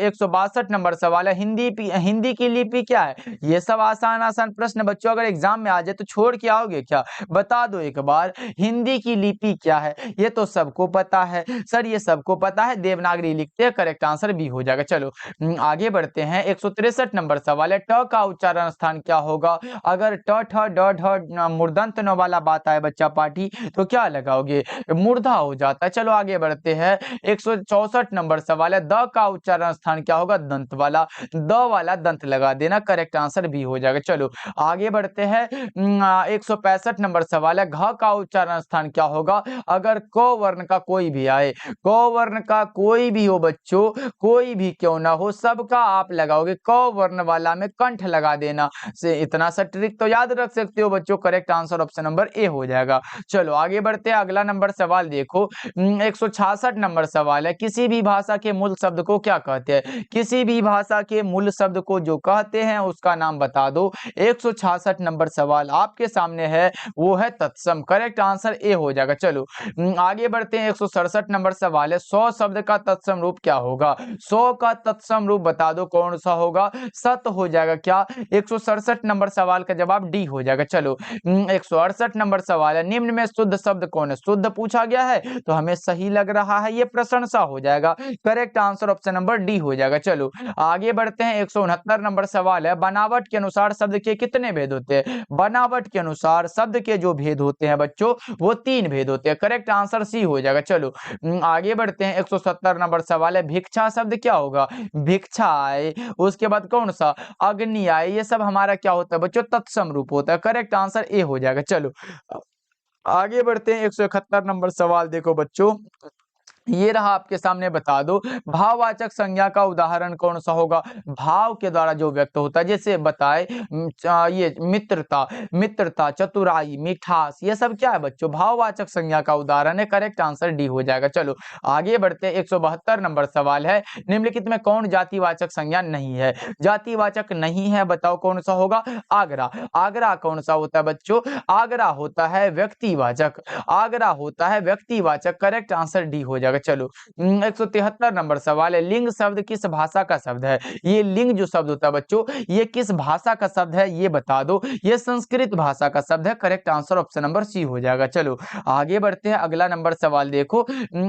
162 नंबर सवाल है, हिंदी की लिपि क्या है? ये सब आसान आसान प्रश्न बच्चों अगर एग्जाम में आ जाए तो छोड़ के आओगे क्या? बता दो एक बार, हिंदी की लिपि क्या है? ये तो सबको पता है सर, ये सबको पता है, देवनागरी लिखते हैं, करेक्ट आंसर भी हो जाएगा। चलो आगे बढ़ते हैं। 163 नंबर सवाल है, ट का उच्चारण स्थान क्या होगा? अगर ट ठ ड ढ मूर्धन्त न वाला बात आए बच्चा पाठी तो क्या लगाओगे? मूर्धा हो जाता है। चलो आगे बढ़ते हैं। 164 नंबर सवाल है, द का उच्चारण स्थान क्या होगा? दंत वाला, द वाला दंत लगा देना, करेक्ट आंसर भी हो जाएगा। चलो आगे बढ़ते हैं। 165 नंबर सवाल है, घ का उच्चारण स्थान क्या होगा? अगर क वर्ण का कोई भी आए, क वर्ण का कोई भी हो बच्चों, कोई भी क्यों ना हो, सबका आप लगाओगे, क वर्ण वाला में कंठ लगा देना। से इतना सा ट्रिक तो याद रख सकते हो बच्चों, correct answer option number A हो जाएगा। चलो आगे बढ़ते हैं। अगला नंबर सवाल देखो, 166 नंबर सवाल है, किसी भी भाषा के मूल शब्द को क्या कहते हैं? किसी भी भाषा के मूल शब्द को जो कहते हैं उसका नाम बता दो। 166 नंबर सवाल आपके सामने है, वो है तत्सम, करेक्ट आंसर ए हो जाएगा। चलो आगे बढ़ते हैं। 167 नंबर सवाल है, 100 शब्द का तत्सम रूप क्या होगा? 100 का तत्सम रूप बता दो कौन सा होगा? सत हो जाएगा क्या? 167 नंबर सवाल का जवाब डी हो जाएगा। चलो 168 नंबर सवाल है, निम्न में शुद्ध शब्द कौन है? शुद्ध पूछा गया है तो हमें सही लग रहा है, ये प्रशंसा हो जाएगा, correct answer option number D हो जाएगा। चलो आगे बढ़ते हैं। 169 नंबर सवाल है, बनावट के अनुसार शब्द के कितने भेद होते हैं? बनावट के अनुसार शब्द के जो भेद होते हैं बच्चों, वो 3 भेद होते हैं, करेक्ट आंसर सी हो जाएगा। चलो आगे बढ़ते हैं। 170 नंबर सवाल है, भिक्षा शब्द क्या होगा? भिक्षा आए, उसके बाद कौन सा? अग्नि आए, ये सब हमारा क्या होता है बच्चों? तत्सम रूप होता है, करेक्ट आंसर ए हो जाएगा। चलो आगे बढ़ते हैं। 171 नंबर सवाल देखो बच्चों, ये रहा आपके सामने, बता दो भाववाचक संज्ञा का उदाहरण कौन सा होगा? भाव के द्वारा जो व्यक्त होता है, जैसे बताए ये मित्रता, मित्रता, चतुराई, मिठास, ये सब क्या है बच्चों? भाववाचक संज्ञा का उदाहरण है, करेक्ट आंसर डी हो जाएगा। चलो आगे बढ़ते हैं। 172 नंबर सवाल है, निम्नलिखित में कौन जातिवाचक संज्ञा नहीं है? जातिवाचक नहीं है, बताओ कौन सा होगा? आगरा। आगरा कौन सा होता है बच्चों? आगरा होता है व्यक्तिवाचक, आगरा होता है व्यक्तिवाचक, करेक्ट आंसर डी हो जाएगा। चलो 173 नंबर सवाल है, लिंग शब्द किस भाषा का शब्द है? ये लिंग जो शब्द होता है बच्चों, ये किस भाषा का शब्द है, ये बता दो। ये संस्कृत भाषा का शब्द है, correct answer option number C हो जाएगा। चलो आगे बढ़ते हैं। अगला नंबर सवाल देखो,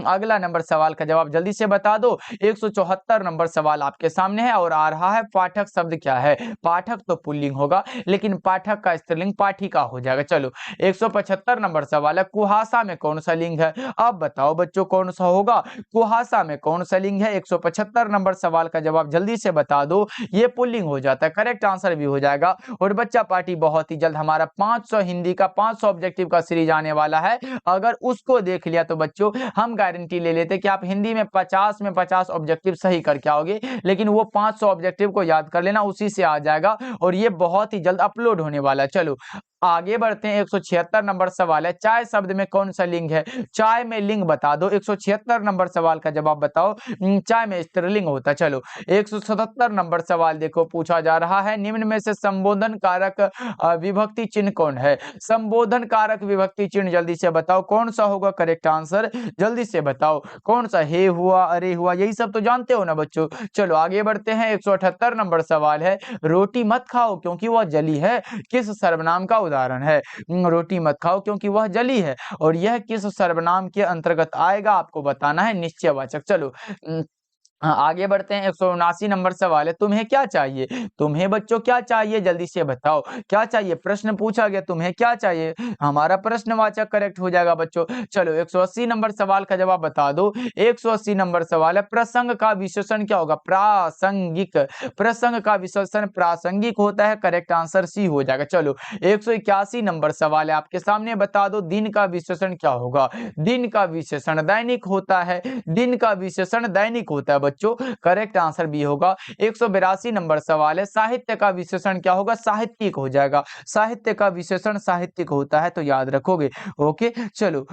अगला नंबर सवाल का जवाब जल्दी से बता दो। 174 नंबर सवाल आपके सामने है और आ रहा है, पाठक शब्द क्या है? पाठक तो पुल्लिंग होगा, लेकिन पाठक का स्त्रीलिंग पाठिका हो जाएगा। चलो 175 नंबर सवाल है, कुहासा में कौन सा लिंग है? अब बताओ बच्चों कौन सा होगा? कुहासा में कौन सा लिंग है? 175 नंबर सवाल का जवाब जल्दी से बता दो। ये पुल्लिंग हो जाता है, करेक्ट आंसर भी हो जाएगा। और बच्चा पार्टी बहुत ही जल्द हमारा 500 हिंदी का 500 ऑब्जेक्टिव का सीरीज आने वाला है, अगर उसको देख लिया तो बच्चों हम गारंटी ले लेते कि आप हिंदी में 50 में 50 ऑब्जेक्टिव सही करके आओगे। लेकिन वो 500 ऑब्जेक्टिव को याद कर लेना, उसी से आ जाएगा और ये बहुत ही जल्द अपलोड होने वाला है। चलो आगे बढ़ते हैं। 176 नंबर सवाल है, चाय शब्द में कौन सा लिंग है? चाय में लिंग बता दो। 176 नंबर सवाल का जवाब बताओ। चाय में स्त्रीलिंग होता है। चलो 177 नंबर सवाल देखो पूछा जा रहा है, निम्न में से संबोधन कारक विभक्ति चिन्ह कौन है? संबोधन कारक विभक्ति चिन्ह जल्दी से बताओ कौन सा होगा? करेक्ट आंसर जल्दी से बताओ कौन सा? हे हुआ, अरे हुआ, यही सब तो जानते हो ना बच्चों। चलो आगे बढ़ते हैं। 178 नंबर सवाल है, रोटी मत खाओ क्योंकि वह जली है, किस सर्वनाम का उदाहरण है? रोटी मत खाओ क्योंकि वह जली है, और यह किस सर्वनाम के अंतर्गत आएगा आपको बताना है, निश्चयवाचक। चलो आगे बढ़ते हैं। 179 नंबर सवाल है, तुम्हें क्या चाहिए? तुम्हें बच्चों क्या चाहिए? जल्दी से बताओ क्या चाहिए? प्रश्न पूछा गया, तुम्हें क्या चाहिए? हमारा प्रश्नवाचक करेक्ट हो जाएगा बच्चों। चलो 180 नंबर सवाल का जवाब बता दो। 180 नंबर सवाल है, प्रसंग का विशेषण क्या होगा? प्रासंगिक। प्रसंग का विशेषण प्रासंगिक होता है, करेक्ट आंसर सी हो जाएगा। चलो 181 नंबर सवाल है आपके सामने, बता दो दिन का विशेषण क्या होगा? दिन का विशेषण दैनिक होता है, दिन का विशेषण दैनिक होता है बच्चों, करेक्ट आंसर भी होगा। 182 नंबर सवाल है, साहित्य का विशेषण क्या होगा? साहित्यिक हो जाएगा, साहित्य का विशेषण साहित्यिक होता है, तो याद रखोगे। ओके चलो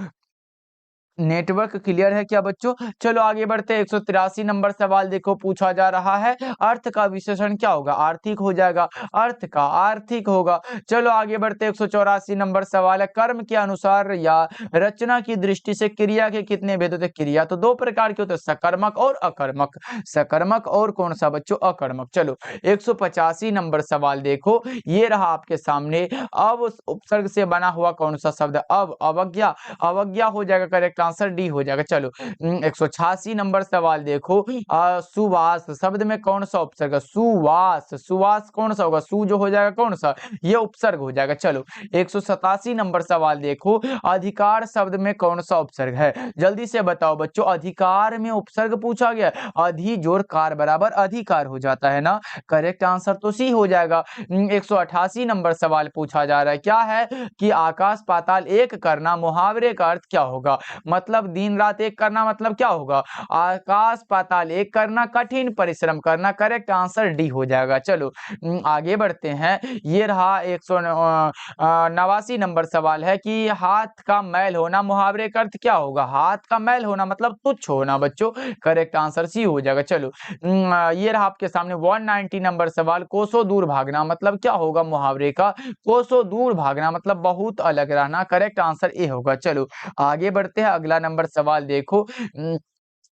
नेटवर्क क्लियर है क्या बच्चों? चलो आगे बढ़ते हैं। 183 नंबर सवाल देखो पूछा जा रहा है, अर्थ का विशेषण क्या होगा? आर्थिक हो जाएगा, अर्थ का आर्थिक होगा। चलो आगे बढ़ते हैं। 184 नंबर सवाल है, कर्म के अनुसार या रचना की दृष्टि से क्रिया के कितने भेद होते हैं? क्रिया तो दो प्रकार के होते हैं, सकर्मक और अकर्मक। सकर्मक और कौन सा बच्चों? अकर्मक। चलो 185 नंबर सवाल देखो, ये रहा आपके सामने। अब उस उपसर्ग से बना हुआ कौन सा शब्द? अब अवज्ञा, अवज्ञा हो जाएगा, करेक्ट आंसर डी हो जाएगा। चलो 186 नंबर सवाल देखो, सुवास शब्द में कौन सा उपसर्ग? सुवास, सुवास कौन सा होगा? सु जो हो जाएगा कौन सा? ये उपसर्ग हो जाएगा। चलो 187 नंबर सवाल देखो, अधिकार शब्द में कौन सा उपसर्ग है? जल्दी से बताओ बच्चों, अधिकार में उपसर्ग पूछा गया, अधि जोड़ कार बराबर अधिकार हो जाता है ना, करेक्ट आंसर तो सी हो जाएगा। 188 नंबर सवाल पूछा जा रहा है, क्या है कि आकाश पाताल एक करना, मुहावरे का अर्थ क्या होगा? मतलब दिन रात एक करना, मतलब क्या होगा? आकाश पाताल एक करना, कठिन परिश्रम करना, करेक्ट आंसर डी हो जाएगा। चलो आगे बढ़ते हैं। ये रहा 189 नंबर सवाल है कि हाथ का मैल होना, मुहावरे का अर्थ क्या होगा? हाथ का मैल होना मतलब तुच्छ होना बच्चों, करेक्ट आंसर सी हो जाएगा। चलो ये रहा आपके सामने 190 नंबर सवाल, कोसों दूर भागना मतलब क्या होगा? मुहावरे का कोसों दूर भागना मतलब बहुत अलग रहना, करेक्ट आंसर ए होगा। चलो आगे बढ़ते हैं, अगला नंबर सवाल देखो।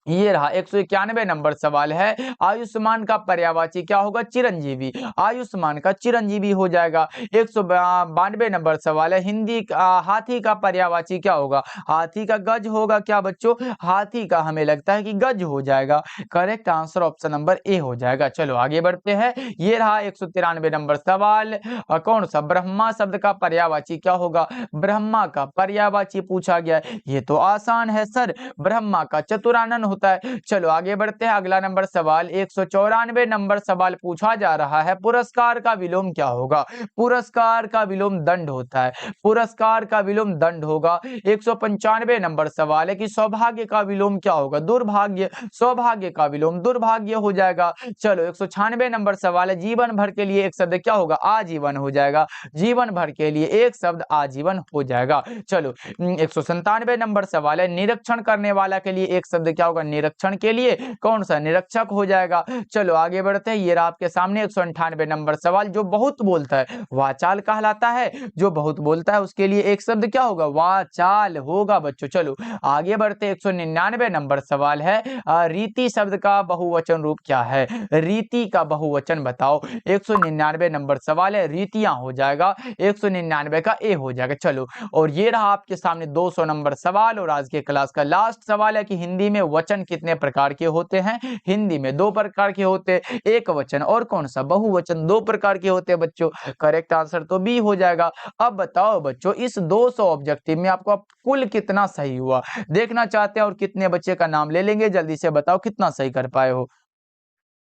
ये रहा 191 नंबर सवाल है, आयुष्मान का पर्यायवाची क्या होगा? चिरंजीवी। आयुष्मान का चिरंजीवी हो जाएगा। 192 नंबर सवाल है, हिंदी हाथी का पर्यायवाची क्या होगा? हाथी का गज होगा क्या बच्चों? हाथी का हमें लगता है कि गज हो जाएगा, correct answer option number A हो जाएगा। चलो आगे बढ़ते हैं। ये रहा 193 नंबर सवाल, कौन सा? ब्रह्मा शब्द का पर्यायवाची क्या होगा? ब्रह्मा का पर्यायवाची पूछा गया, ये तो आसान है सर, ब्रह्मा का चतुरानन होता है। चलो आगे बढ़ते हैं, अगला नंबर सवाल 194 नंबर सवाल पूछा जा रहा है, पुरस्कार का विलोम क्या होगा? पुरस्कार का विलोम दंड होता है, पुरस्कार का विलोम दंड होगा। 195 नंबर सवाल है कि सौभाग्य का विलोम क्या होगा? दुर्भाग्य। सौभाग्य का विलोम दुर्भाग्य हो जाएगा। चलो 196 नंबर सवाल है, जीवन भर के लिए एक शब्द क्या होगा? आजीवन हो जाएगा। जीवन भर के लिए एक शब्द आजीवन हो जाएगा। चलो 197 नंबर सवाल है, निरीक्षण करने वाला के लिए एक शब्द क्या होगा? निरीक्षण के लिए कौन सा? निरीक्षक हो जाएगा। चलो आगे बढ़ते हैं। ये रहा आपके सामने 198 नंबर सवाल, जो बहुत बोलता है वाचाल कहलाता है, जो बहुत बोलता है उसके लिए एक शब्द क्या होगा? वाचाल होगा बच्चों। चलो आगे बढ़ते हैं। 199 नंबर सवाल है, रीति शब्द का बहुवचन रूप क्या है? रीति का बहुवचन बताओ। 199 नंबर सवाल है, रीतियां हो जाएगा, 199 का ए हो जाएगा। चलो और ये रहा आपके सामने 200 नंबर सवाल, और आज के क्लास का लास्ट सवाल है कि हिंदी में वचन कितने प्रकार के होते हैं? हिंदी में दो प्रकार के होते हैं, एक वचन और कौन सा? बहुवचन। दो प्रकार के होते हैं बच्चों, करेक्ट आंसर तो बी हो जाएगा। अब बताओ बच्चों, इस 200 ऑब्जेक्टिव में आपको कुल कितना सही हुआ देखना चाहते हैं, और कितने बच्चे का नाम ले लेंगे? जल्दी से बताओ कितना सही कर पाए हो।